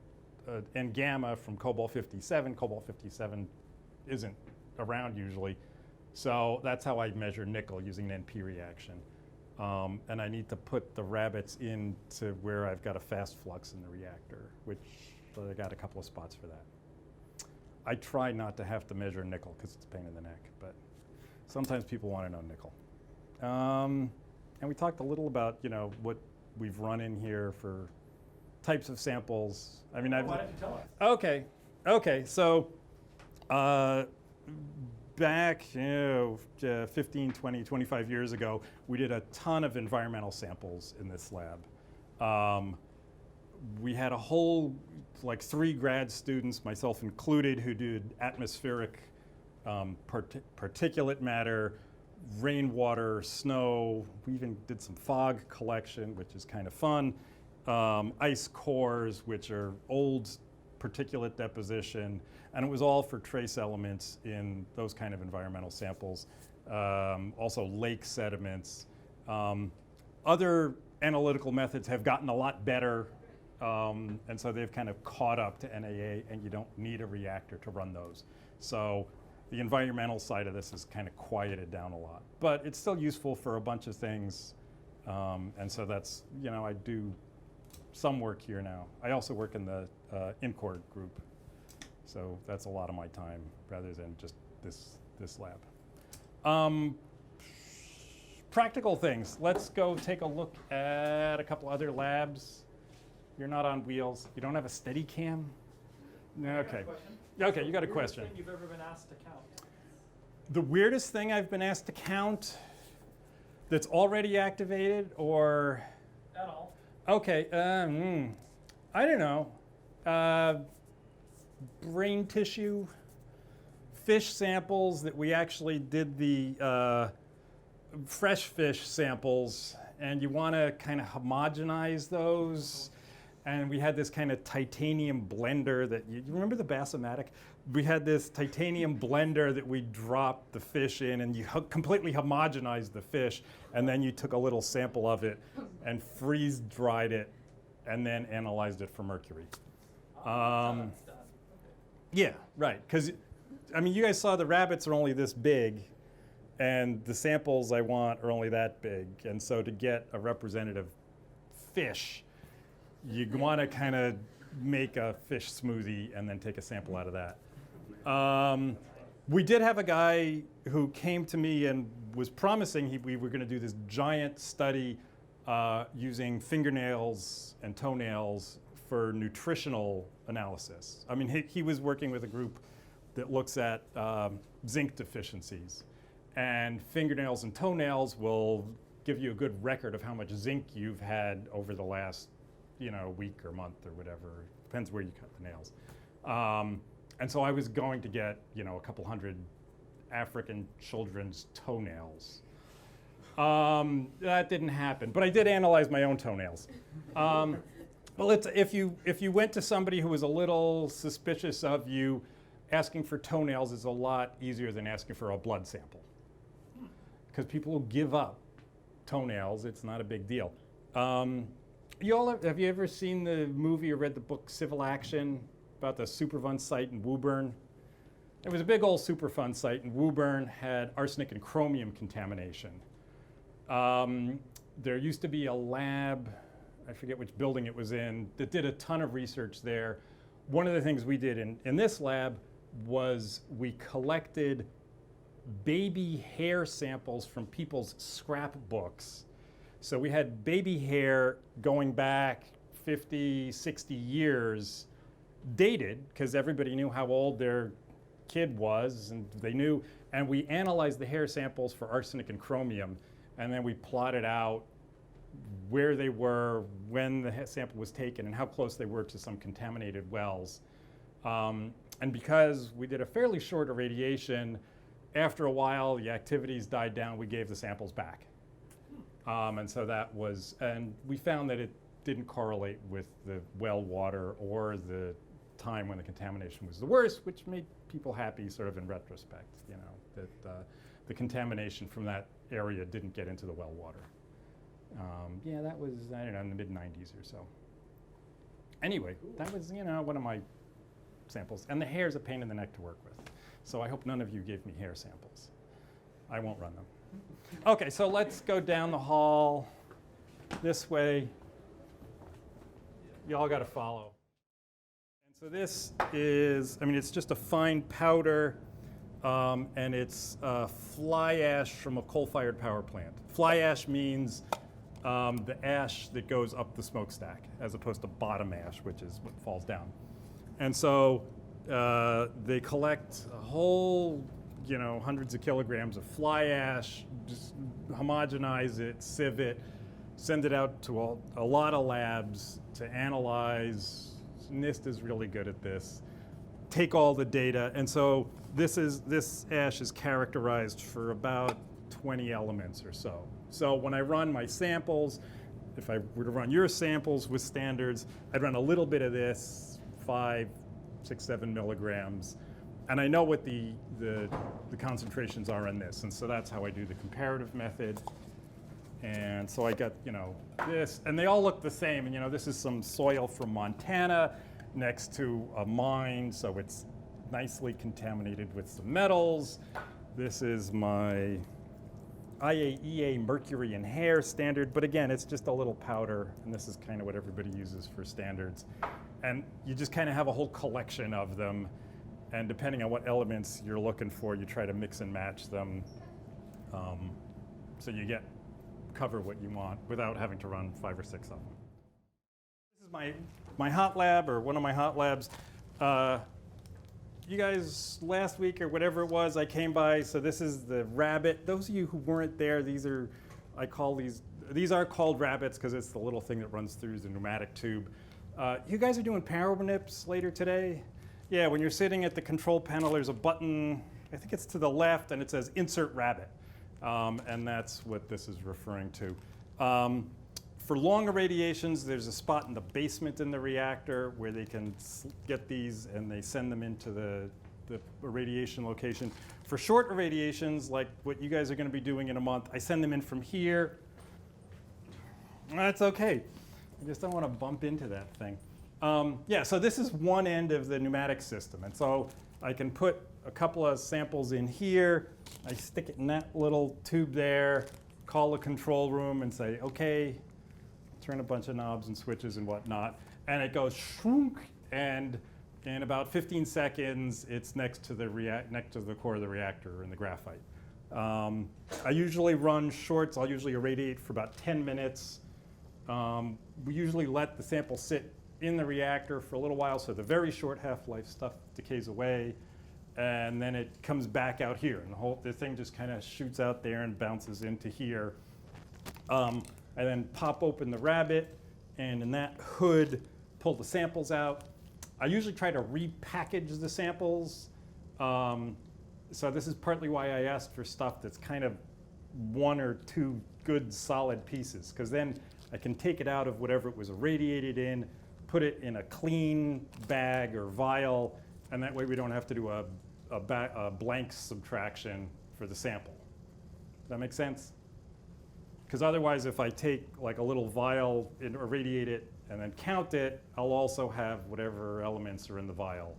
N-gamma from cobalt-57, cobalt-57 isn't around usually. So that's how I measure nickel using an NP reaction. And I need to put the rabbits into where I've got a fast flux in the reactor, which I got a couple of spots for that. I try not to have to measure nickel because it's a pain in the neck, but sometimes people want to know nickel. And we talked a little about, what we've run in here for types of samples. I mean, why don't you tell us? Okay. So back 15, 20, 25 years ago, we did a ton of environmental samples in this lab. We had a whole, 3 grad students, myself included, who did atmospheric particulate matter, rainwater, snow. We even did some fog collection, which is kind of fun. Ice cores, which are old particulate deposition, and it was all for trace elements in those kind of environmental samples. Also lake sediments. Other analytical methods have gotten a lot better, and so they've kind of caught up to NAA, and you don't need a reactor to run those. So the environmental side of this is kind of quieted down a lot, but it's still useful for a bunch of things. And so that's, I do some work here now. I also work in the INCORD group, so that's a lot of my time rather than just this lab. Practical things. Let's go take a look at a couple other labs. You're not on wheels. You don't have a steady cam? No, okay. Okay, you got a question. Weirdest thing you've ever been asked to count? The weirdest thing I've been asked to count that's already activated, or? At all. Okay, I don't know. Brain tissue, fish samples that we actually did the fresh fish samples, and you want to kind of homogenize those. And we had this kind of titanium blender that, you remember the Bassomatic? We had this titanium blender that we dropped the fish in, and you completely homogenized the fish, and then you took a little sample of it and freeze-dried it, and then analyzed it for mercury. Yeah, right, because, you guys saw the rabbits are only this big, and the samples I want are only that big, and so to get a representative fish, you want to kind of make a fish smoothie and then take a sample out of that. We did have a guy who came to me and was promising we were going to do this giant study using fingernails and toenails for nutritional analysis. He was working with a group that looks at zinc deficiencies. And fingernails and toenails will give you a good record of how much zinc you've had over the last week or month or whatever. Depends where you cut the nails. And so I was going to get, a couple hundred African children's toenails. That didn't happen, but I did analyze my own toenails. Well, if you went to somebody who was a little suspicious of you, asking for toenails is a lot easier than asking for a blood sample. Because people will give up toenails, it's not a big deal. Have you ever seen the movie or read the book Civil Action about the Superfund site in Woburn? It was a big old Superfund site, and Woburn had arsenic and chromium contamination. There used to be a lab I forget which building it was in, that did a ton of research there. One of the things we did in this lab was we collected baby hair samples from people's scrapbooks. So we had baby hair going back 50, 60 years, dated, because everybody knew how old their kid was, and they knew, and we analyzed the hair samples for arsenic and chromium, and then we plotted out where they were when the sample was taken and how close they were to some contaminated wells. And because we did a fairly short irradiation, after a while the activities died down, we gave the samples back. And so that was, and we found that it didn't correlate with the well water or the time when the contamination was the worst, which made people happy sort of in retrospect, you know, that the contamination from that area didn't get into the well water. Yeah, that was, I don't know, in the mid-90s or so. Anyway, that was, you know, one of my samples. And the hair's a pain in the neck to work with. So I hope none of you gave me hair samples. I won't run them. Okay, so let's go down the hall this way. You all got to follow. And so this is, I mean, it's just a fine powder, and it's fly ash from a coal-fired power plant. Fly ash means the ash that goes up the smokestack, as opposed to bottom ash, which is what falls down. And so they collect a whole, you know, hundreds of kilograms of fly ash, just homogenize it, sieve it, send it out to a lot of labs to analyze. NIST is really good at this. Take all the data, and so this ash is characterized for about 20 elements or so. So when I run my samples, if I were to run your samples with standards, I'd run a little bit of this, 5, 6, 7 milligrams, and I know what the concentrations are in this, and so that's how I do the comparative method. And so I got, you know, this, and they all look the same. And, you know, this is some soil from Montana next to a mine, so it's nicely contaminated with some metals. This is my IAEA mercury and hair standard, but again, it's just a little powder, and this is kind of what everybody uses for standards. And you just kind of have a whole collection of them, and depending on what elements you're looking for, you try to mix and match them, so you cover what you want without having to run 5 or 6 of them. This is my hot lab, or one of my hot labs. You guys, last week or whatever it was, I came by, so this is the rabbit. Those of you who weren't there, these are called rabbits because it's the little thing that runs through the pneumatic tube. You guys are doing power nips later today? Yeah, when you're sitting at the control panel, there's a button, I think it's to the left, and it says Insert Rabbit. And that's what this is referring to. For long irradiations, there's a spot in the basement in the reactor where they can get these and they send them into the irradiation location. For short irradiations, like what you guys are going to be doing in a month, I send them in from here. That's okay. I just don't want to bump into that thing. Yeah, so this is one end of the pneumatic system. And so I can put a couple of samples in here. I stick it in that little tube there, call the control room and say, okay, turn a bunch of knobs and switches and whatnot. And it goes shrunk, and in about 15 seconds, it's next to the core of the reactor in the graphite. I usually run shorts. I'll usually irradiate for about 10 minutes. We usually let the sample sit in the reactor for a little while, so the very short half-life stuff decays away, and then it comes back out here, and the thing just kind of shoots out there and bounces into here. I then pop open the rabbit, and in that hood, pull the samples out. I usually try to repackage the samples. So this is partly why I asked for stuff that's kind of 1 or 2 good solid pieces, because then I can take it out of whatever it was irradiated in, put it in a clean bag or vial, and that way we don't have to do a blank subtraction for the sample. Does that make sense? Because otherwise, if I take like a little vial and irradiate it and then count it, I'll also have whatever elements are in the vial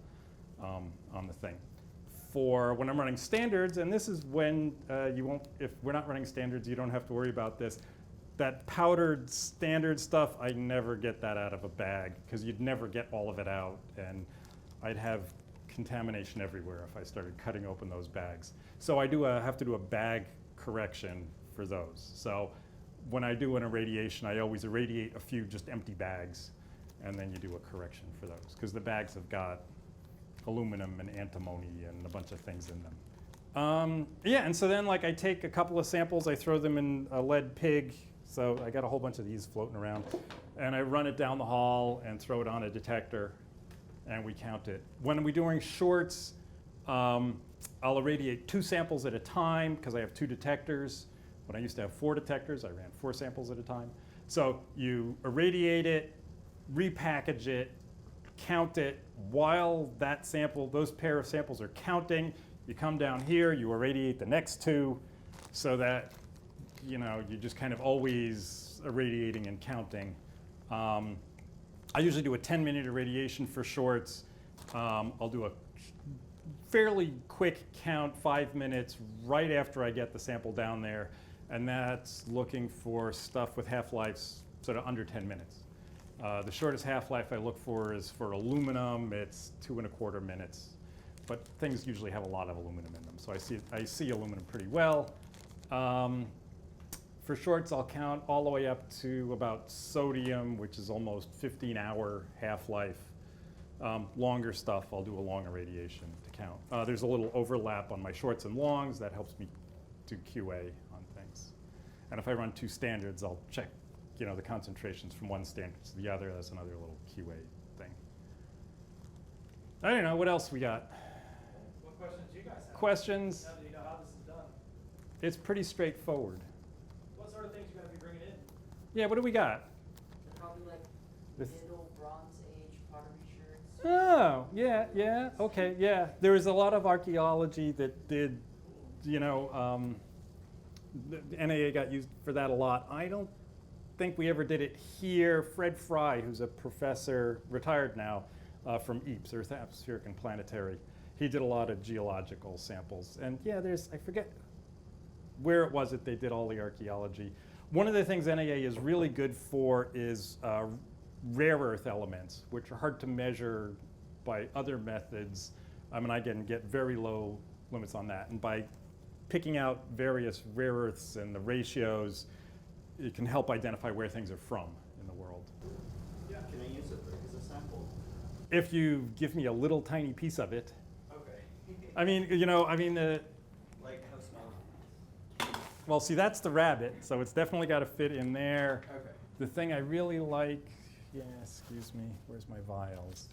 on the thing. For when I'm running standards, and this is when if we're not running standards, you don't have to worry about this. that powdered standard stuff, I never get that out of a bag because you'd never get all of it out, and I'd have contamination everywhere if I started cutting open those bags. So I have to do a bag correction for those. So when I do an irradiation, I always irradiate a few just empty bags, and then you do a correction for those because the bags have got aluminum and antimony and a bunch of things in them. Yeah, and so then like I take a couple of samples, I throw them in a lead pig. So I got a whole bunch of these floating around, and I run it down the hall and throw it on a detector, and we count it. When we're doing shorts, I'll irradiate 2 samples at a time because I have 2 detectors. When I used to have 4 detectors, I ran 4 samples at a time. So you irradiate it, repackage it, count it. While that sample, those pair of samples are counting, you come down here, you irradiate the next 2 so that you're just kind of always irradiating and counting. I usually do a 10-minute irradiation for shorts. I'll do a fairly quick count, 5 minutes, right after I get the sample down there. And that's looking for stuff with half-lives sort of under 10 minutes. The shortest half-life I look for is for aluminum. It's 2¼ minutes. But things usually have a lot of aluminum in them. So I see aluminum pretty well. For shorts, I'll count all the way up to about sodium, which is almost 15-hour half-life. Longer stuff, I'll do a long irradiation to count. There's a little overlap on my shorts and longs. That helps me do QA on things. And if I run 2 standards, I'll check the concentrations from one standard to the other. That's another little QA thing. I don't know, what else we got? What questions do you guys have? Questions? Now that you know how this is done. It's pretty straightforward. What sort of things are you going to be bringing in? Yeah, what do we got? Probably like This- Middle Bronze Age pottery shards. Oh, yeah, okay, yeah. There was a lot of archaeology that did, the NAA got used for that a lot. I don't think we ever did it here. Fred Fry, who's a professor, retired now, from EAPS, Earth Atmospheric and Planetary, he did a lot of geological samples. And yeah, I forget where it was that they did all the archaeology. One of the things NAA is really good for is rare earth elements, which are hard to measure by other methods. I mean, I can get very low limits on that. And by picking out various rare earths and the ratios, it can help identify where things are from in the world. Yeah. Can I use a brick as a sample? If you give me a little tiny piece of it. Okay. I mean, Like how small? well, see, that's the rabbit, so it's definitely got to fit in there. Okay. The thing I really like, excuse me, where's my vials?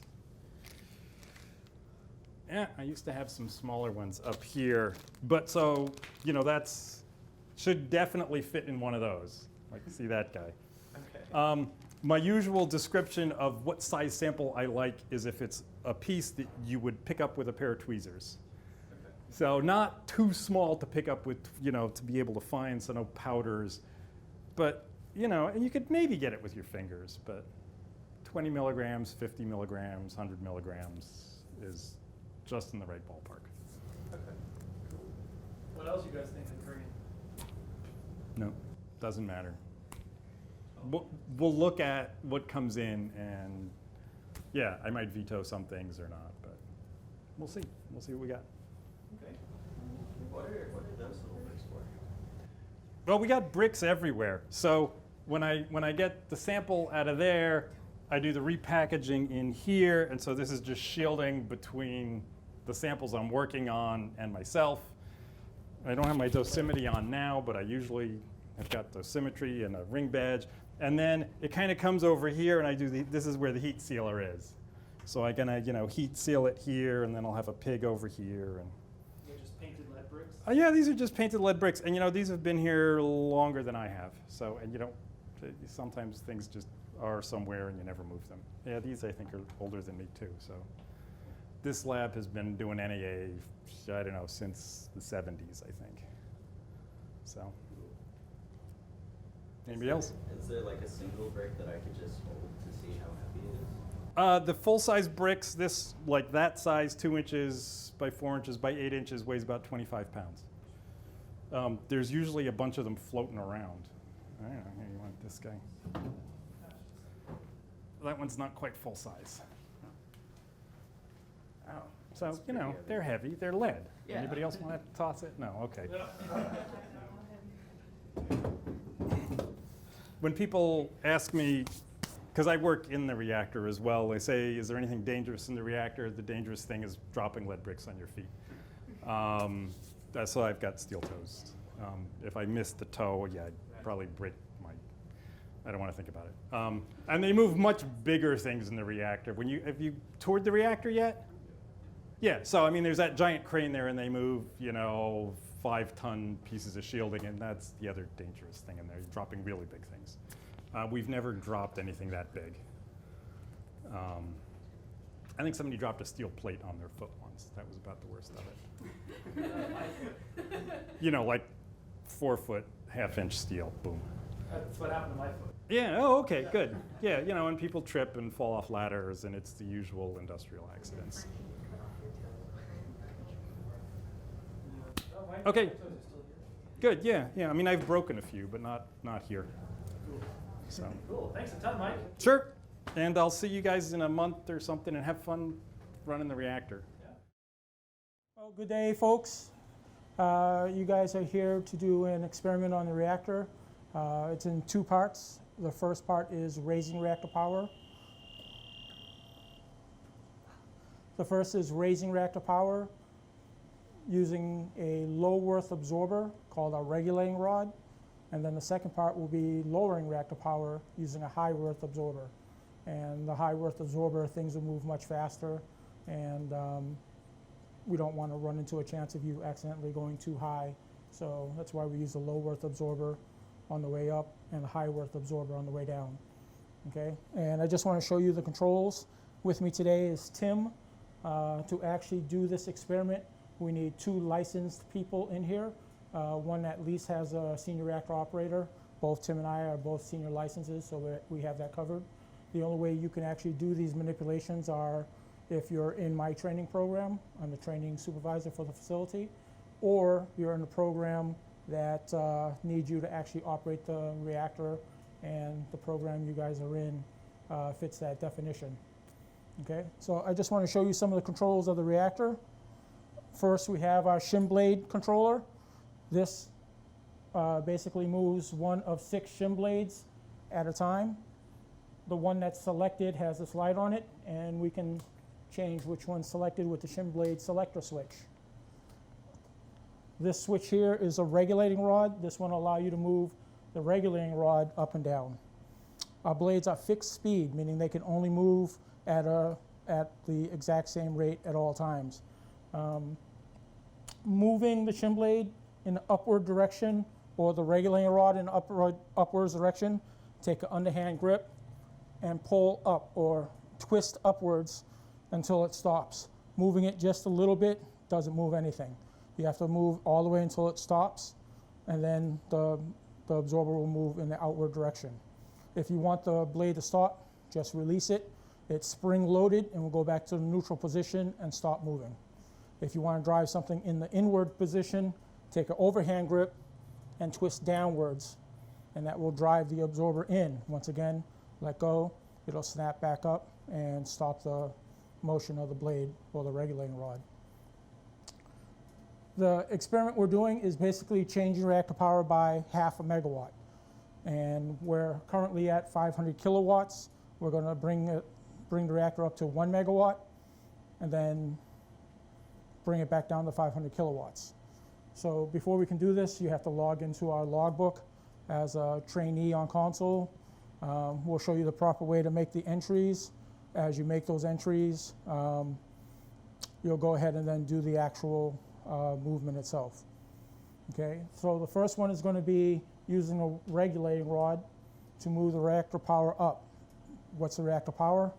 Yeah, I used to have some smaller ones up here, but so, that's, should definitely fit in one of those. Like, see that guy. Okay. My usual description of what size sample I like is if it's a piece that you would pick up with a pair of tweezers. Okay. So not too small to pick up with, to be able to find, so no powders. But, and you could maybe get it with your fingers, but 20 milligrams, 50 milligrams, 100 milligrams is just in the right ballpark. Okay. Cool. What else you guys think of bringing? No, doesn't matter. We'll look at what comes in, and yeah, I might veto some things or not, but we'll see. We'll see what we got. Okay. What are those little bricks for? Well, we got bricks everywhere. So when I get the sample out of there, I do the repackaging in here, and so this is just shielding between the samples I'm working on and myself. I don't have my dosimetry on now, but I usually have got dosimetry and a ring badge. And then it kind of comes over here, and I do this is where the heat sealer is. So I'm gonna, heat seal it here, and then I'll have a pig over here. And They're just painted lead bricks? yeah, these are just painted lead bricks, and these have been here longer than I have. So, and sometimes things just are somewhere and you never move them. Yeah, these I think are older than me too. So this lab has been doing NAA, I don't know, since the 70s, I think. So. Anybody else? Is there like a single brick that I could just hold to see how heavy it is? The full-size bricks, this, like that size, 2 inches by 4 inches by 8 inches, weighs about 25 pounds. There's usually a bunch of them floating around. I don't know, here you want this guy. That one's not quite full size. Oh, so, you know, they're heavy, they're lead. Yeah. Anybody else want to toss it? No, okay. When people ask me, because I work in the reactor as well, they say, is there anything dangerous in the reactor? The dangerous thing is dropping lead bricks on your feet. So I've got steel toes. If I missed the toe, yeah, I'd probably break my, I don't want to think about it. And they move much bigger things in the reactor. Have you toured the reactor yet? Yeah, so I mean, there's that giant crane there and they move, you know, 5-ton pieces of shielding, and that's the other dangerous thing in there. You're dropping really big things. We've never dropped anything that big. I think somebody dropped a steel plate on their foot once. That was about the worst of it. You know, like 4-foot, half-inch steel, boom. That's what happened to my foot. Yeah, oh, okay, good. Yeah, you know, and people trip and fall off ladders, and it's the usual industrial accidents. Okay, good, yeah. I mean, I've broken a few, but not here. So. Cool, thanks a ton, Mike. Sure, and I'll see you guys in a month or something, and have fun running the reactor. Well, good day, folks. You guys are here to do an experiment on the reactor. It's in 2 parts. The first part is raising reactor power. The first is raising reactor power using a low worth absorber called a regulating rod. And then the second part will be lowering reactor power using a high worth absorber. And the high worth absorber, things will move much faster, and we don't want to run into a chance of you accidentally going too high. So that's why we use a low worth absorber on the way up and a high worth absorber on the way down. Okay, and I just want to show you the controls. With me today is Tim. To actually do this experiment, we need 2 licensed people in here. One at least has a senior reactor operator. Both Tim and I are both senior licenses, so we have that covered. The only way you can actually do these manipulations are if you're in my training program. I'm the training supervisor for the facility, or you're in a program that needs you to actually operate the reactor, and the program you guys are in fits that definition. Okay, so I just want to show you some of the controls of the reactor. First, we have our shim blade controller. This basically moves one of 6 shim blades at a time. The one that's selected has a slide on it, and we can change which one's selected with the shim blade selector switch. This switch here is a regulating rod. This one will allow you to move the regulating rod up and down. Our blades are fixed speed, meaning they can only move at the exact same rate at all times. Moving the shim blade in the upward direction or the regulating rod in upwards direction, take an underhand grip and pull up or twist upwards until it stops. Moving it just a little bit doesn't move anything. You have to move all the way until it stops, and then the absorber will move in the outward direction. If you want the blade to stop, just release it. It's spring loaded and will go back to the neutral position and stop moving. If you want to drive something in the inward position, take an overhand grip and twist downwards, and that will drive the absorber in. Once again, let go, it'll snap back up and stop the motion of the blade or the regulating rod. The experiment we're doing is basically changing reactor power by 0.5 megawatt. And we're currently at 500 kilowatts. We're going to bring the reactor up to 1 megawatt and then bring it back down to 500 kilowatts. So before we can do this, you have to log into our logbook as a trainee on console. We'll show you the proper way to make the entries. As you make those entries, you'll go ahead and then do the actual movement itself. Okay, so the first one is going to be using a regulating rod to move the reactor power up. What's the reactor power?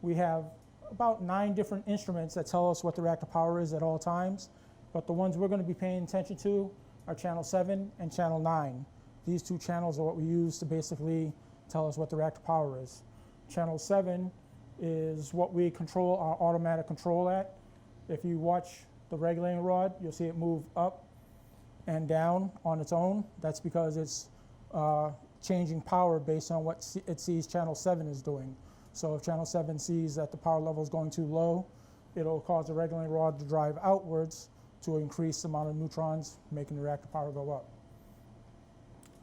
We have about 9 different instruments that tell us what the reactor power is at all times, but the ones we're going to be paying attention to are channel 7 and channel 9. These 2 channels are what we use to basically tell us what the reactor power is. Channel 7 is what we control our automatic control at. If you watch the regulating rod, you'll see it move up and down on its own. That's because it's changing power based on what it sees channel 7 is doing. So if channel 7 sees that the power level is going too low, it'll cause the regulating rod to drive outwards to increase the amount of neutrons, making the reactor power go up.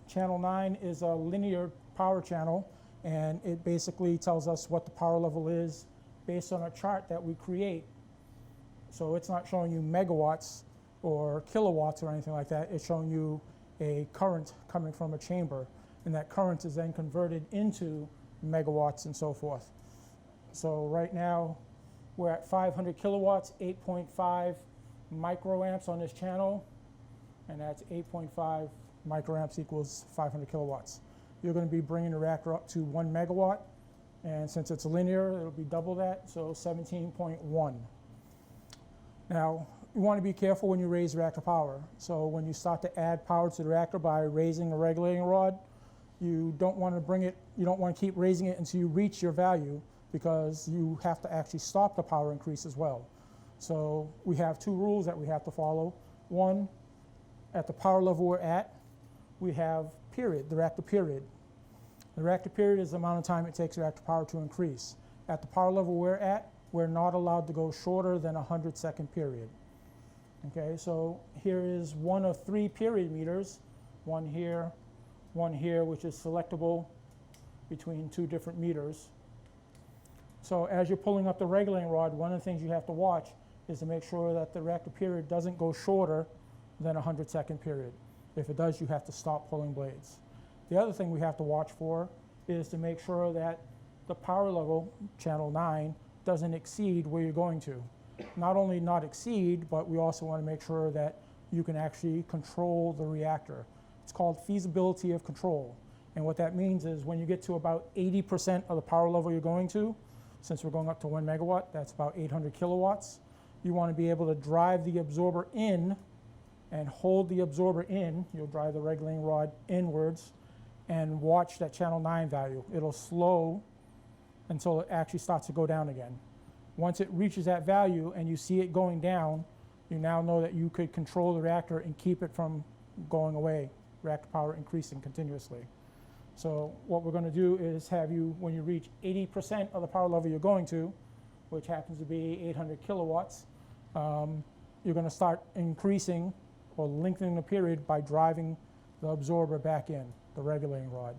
Channel 9 is a linear power channel, and it basically tells us what the power level is based on a chart that we create. So it's not showing you megawatts or kilowatts or anything like that. It's showing you a current coming from a chamber, and that current is then converted into megawatts and so forth. So right now we're at 500 kilowatts, 8.5 microamps on this channel, and that's 8.5 microamps equals 500 kilowatts. You're going to be bringing the reactor up to 1 megawatt, and since it's linear, it'll be double that, so 17.1. Now, you want to be careful when you raise reactor power. So when you start to add power to the reactor by raising the regulating rod, you don't want to keep raising it until you reach your value, because you have to actually stop the power increase as well. So we have two rules that we have to follow. One, at the power level we're at, we have period, the reactor period. The reactor period is the amount of time it takes reactor power to increase. At the power level we're at, we're not allowed to go shorter than a 100-second period. Okay, so here is one of 3 period meters, one here, which is selectable between 2 different meters. So as you're pulling up the regulating rod, one of the things you have to watch is to make sure that the reactor period doesn't go shorter than a 100-second period. If it does, you have to stop pulling blades. The other thing we have to watch for is to make sure that the power level, channel 9, doesn't exceed where you're going to. Not only not exceed, but we also want to make sure that you can actually control the reactor. It's called feasibility of control. And what that means is when you get to about 80% of the power level you're going to, since we're going up to 1 megawatt, that's about 800 kilowatts, you want to be able to drive the absorber in and hold the absorber in. You'll drive the regulating rod inwards and watch that channel 9 value. It'll slow until it actually starts to go down again. Once it reaches that value and you see it going down, you now know that you could control the reactor and keep it from going away, reactor power increasing continuously. So what we're going to do is have you, when you reach 80% of the power level you're going to, which happens to be 800 kilowatts, you're going to start increasing or lengthening the period by driving the absorber back in, the regulating rod.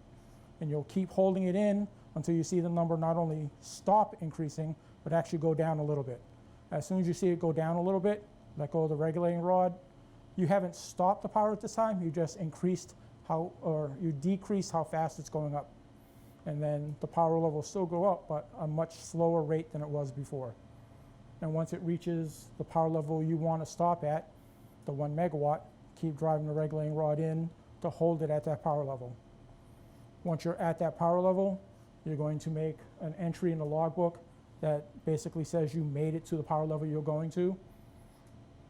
And you'll keep holding it in until you see the number not only stop increasing, but actually go down a little bit. As soon as you see it go down a little bit, let go of the regulating rod. You haven't stopped the power at this time, you just increased you decrease how fast it's going up. And then the power level will still go up, but a much slower rate than it was before. And once it reaches the power level you want to stop at, the 1 megawatt, keep driving the regulating rod in to hold it at that power level. Once you're at that power level, you're going to make an entry in the logbook that basically says you made it to the power level you're going to,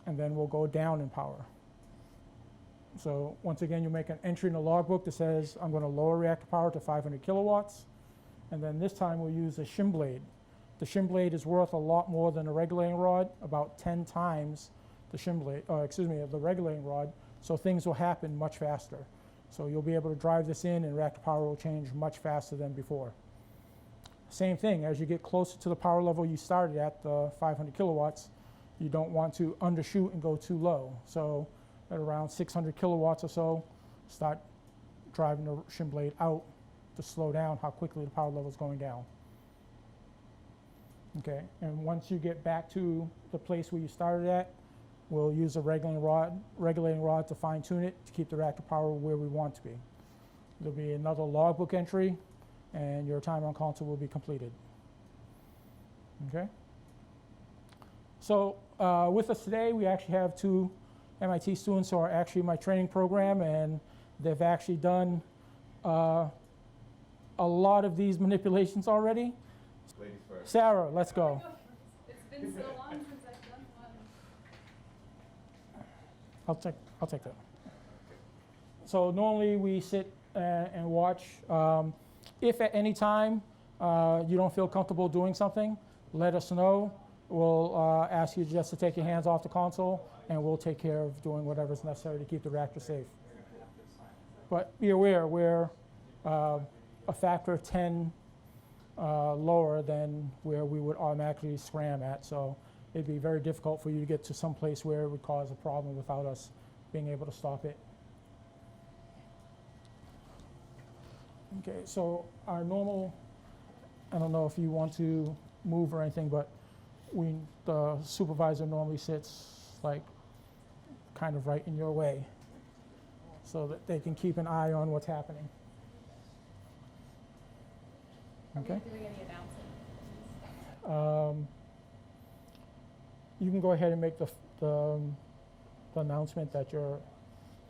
and then we'll go down in power. So once again, you make an entry in the logbook that says, I'm going to lower reactor power to 500 kilowatts, and then this time we'll use a shim blade. The shim blade is worth a lot more than a regulating rod, about 10 times the shim blade, the regulating rod, so things will happen much faster. So you'll be able to drive this in and reactor power will change much faster than before. Same thing, as you get closer to the power level you started at, the 500 kilowatts, you don't want to undershoot and go too low. So at around 600 kilowatts or so, start driving the shim blade out to slow down how quickly the power level is going down. Okay, and once you get back to the place where you started at, we'll use a regulating rod to fine tune it to keep the reactor power where we want to be. There'll be another logbook entry, and your time on console will be completed. Okay. So with us today, we actually have 2 MIT students who are actually in my training program, and they've actually done a lot of these manipulations already. Ladies first. Sarah, let's go. It's been so long since I've done one. I'll take that. So normally we sit and watch. If at any time you don't feel comfortable doing something, let us know. We'll ask you just to take your hands off the console, and we'll take care of doing whatever's necessary to keep the reactor safe. But be aware, we're a factor of 10 lower than where we would automatically scram at. So it'd be very difficult for you to get to some place where it would cause a problem without us being able to stop it. Okay, so our normal, I don't know if you want to move or anything, but the supervisor normally sits like kind of right in your way so that they can keep an eye on what's happening. Okay. Are we doing any announcements? You can go ahead and make the announcement that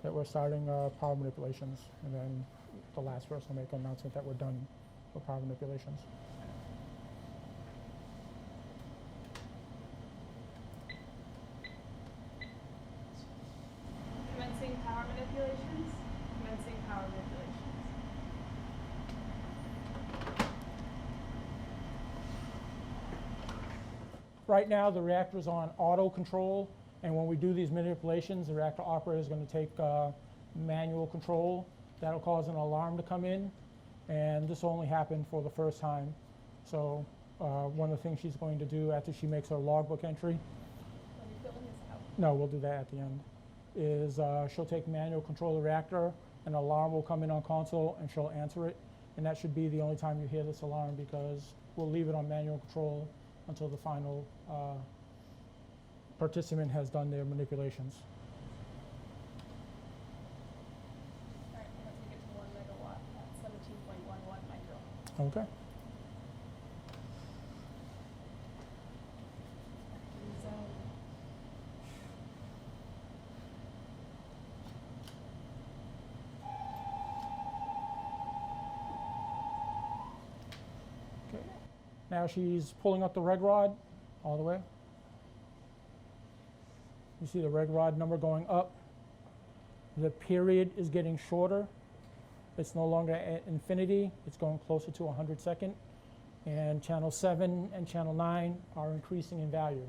we're starting power manipulations, and then the last person will make an announcement that we're done with power manipulations. Commencing power manipulations? Commencing power manipulations. Right now, the reactor is on auto control, and when we do these manipulations, the reactor operator is going to take manual control. That'll cause an alarm to come in, and this only happened for the first time. So one of the things she's going to do after she makes her logbook entry, Are we filling this out? no, we'll do that at the end, is she'll take manual control of the reactor, an alarm will come in on console, and she'll answer it. And that should be the only time you hear this alarm, because we'll leave it on manual control until the final participant has done their manipulations. All right, we're going to take it to 1 megawatt at 17.11 micro. Okay. Zone. Okay. Now she's pulling up the reg rod all the way. You see the reg rod number going up. The period is getting shorter. It's no longer at infinity. It's going closer to 100 second. And channel 7 and channel 9 are increasing in value.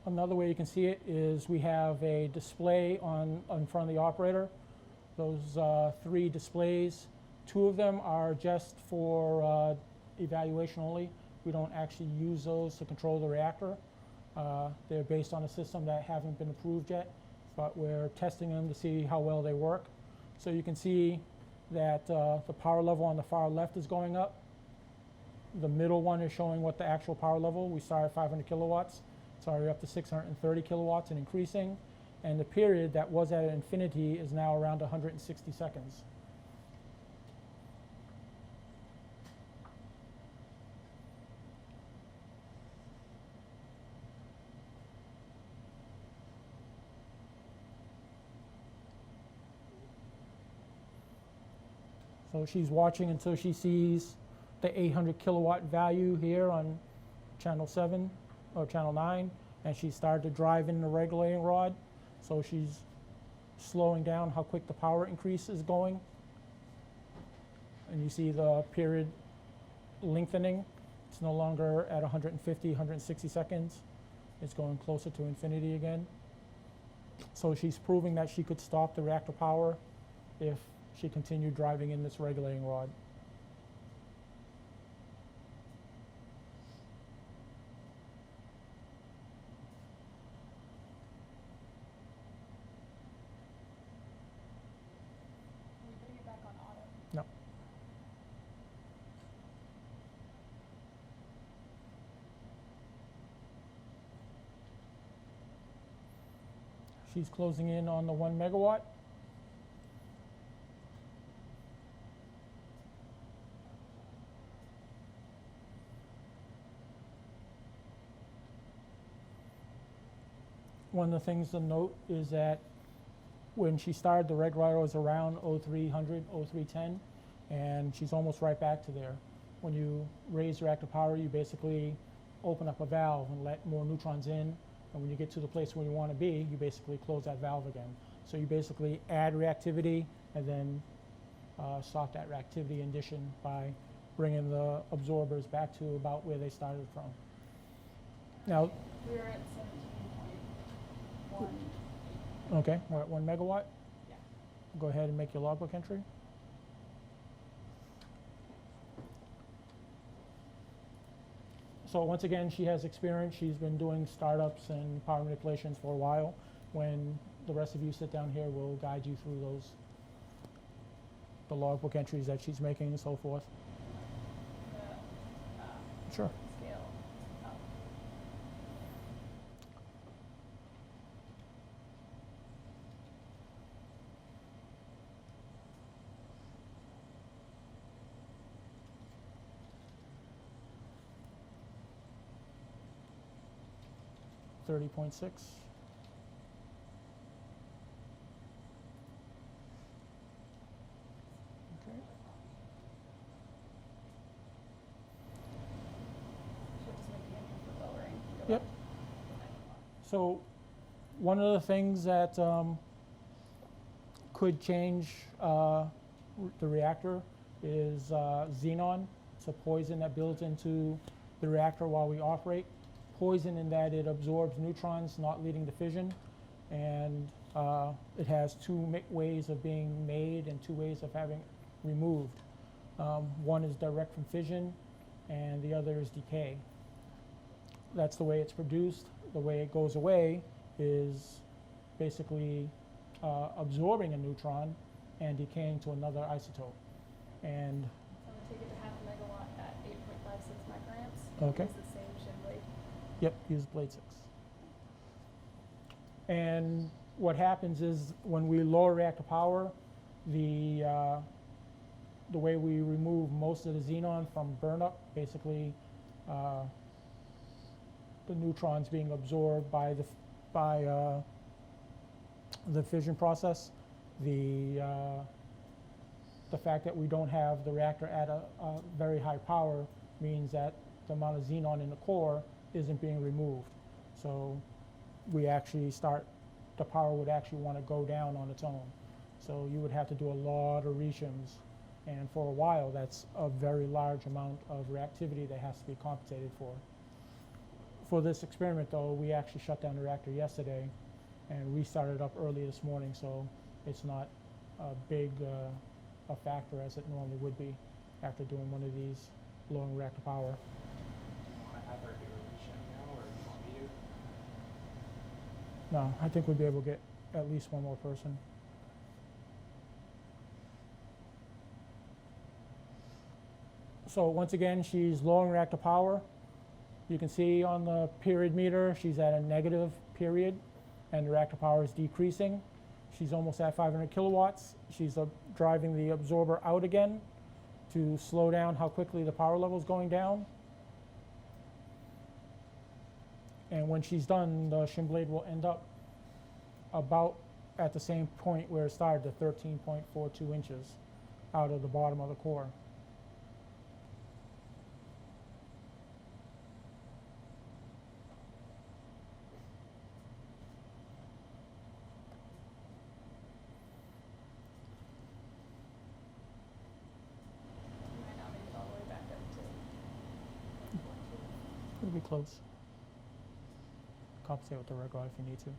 Another way you can see it is we have a display in front of the operator. Those 3 displays, 2 of them are just for evaluation only. We don't actually use those to control the reactor. They're based on a system that haven't been approved yet, but we're testing them to see how well they work. So you can see that the power level on the far left is going up. The middle one is showing what the actual power level. We started at 500 kilowatts. It's already up to 630 kilowatts and increasing. And the period that was at infinity is now around 160 seconds. So she's watching until she sees the 800 kilowatt value here on channel 7 or channel 9, and she started to drive in the regulating rod. So she's slowing down how quick the power increase is going. And you see the period lengthening. It's no longer at 150, 160 seconds. It's going closer to infinity again. So she's proving that she could stop the reactor power if she continued driving in this regulating rod. Are we putting it back on auto? No. She's closing in on the 1 megawatt. One of the things to note is that when she started, the reg rod was around 0300, 0310, and she's almost right back to there. When you raise reactor power, you basically open up a valve and let more neutrons in, and when you get to the place where you want to be, you basically close that valve again. So you basically add reactivity and then stop that reactivity addition by bringing the absorbers back to about where they started from. Now, We were at 17.1. okay, we're at 1 megawatt. Yeah. Go ahead and make your logbook entry. So once again, she has experience. She's been doing startups and power manipulations for a while. When the rest of you sit down here, we'll guide you through those, the logbook entries that she's making and so forth. The Sure. scale up. $30.6. Okay. Should just make the entry for lowering. Go Yep. up to 1 megawatt. So one of the things that could change the reactor is xenon. It's a poison that builds into the reactor while we operate. Poison in that it absorbs neutrons, not leading to fission, and it has two ways of being made and two ways of having removed. One is direct from fission, and the other is decay. That's the way it's produced. The way it goes away is basically absorbing a neutron and decaying to another isotope. And So I'm going to take it to half a megawatt at 8.56 microamps. Okay. Use the same shim blade. yep, use blade 6. And what happens is when we lower reactor power, the way we remove most of the xenon from burnup, basically the neutrons being absorbed by the fission process, the fact that we don't have the reactor at a very high power means that the amount of xenon in the core isn't being removed. So we actually the power would actually want to go down on its own. So you would have to do a lot of reshims. And for a while, that's a very large amount of reactivity that has to be compensated for. For this experiment, though, we actually shut down the reactor yesterday and restarted up early this morning, so it's not a big a factor as it normally would be after doing one of these lowering reactor power. Want to have her do a reshim now, or you want me to? No, I think we'd be able to get at least one more person. So once again, she's lowering reactor power. You can see on the period meter, she's at a negative period, and the reactor power is decreasing. She's almost at 500 kilowatts. She's driving the absorber out again to slow down how quickly the power level is going down. And when she's done, the shim blade will end up about at the same point where it started, the 13.42 inches out of the bottom of the core. You might not make it all the way back up to 1.2. It'll be close. Compensate with the red rod if you need to.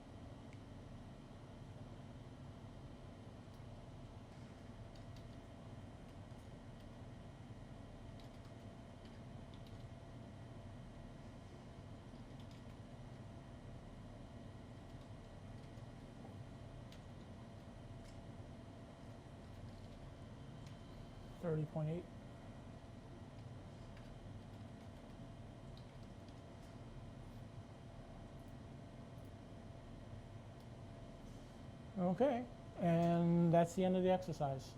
$30.8. Okay, and that's the end of the exercise.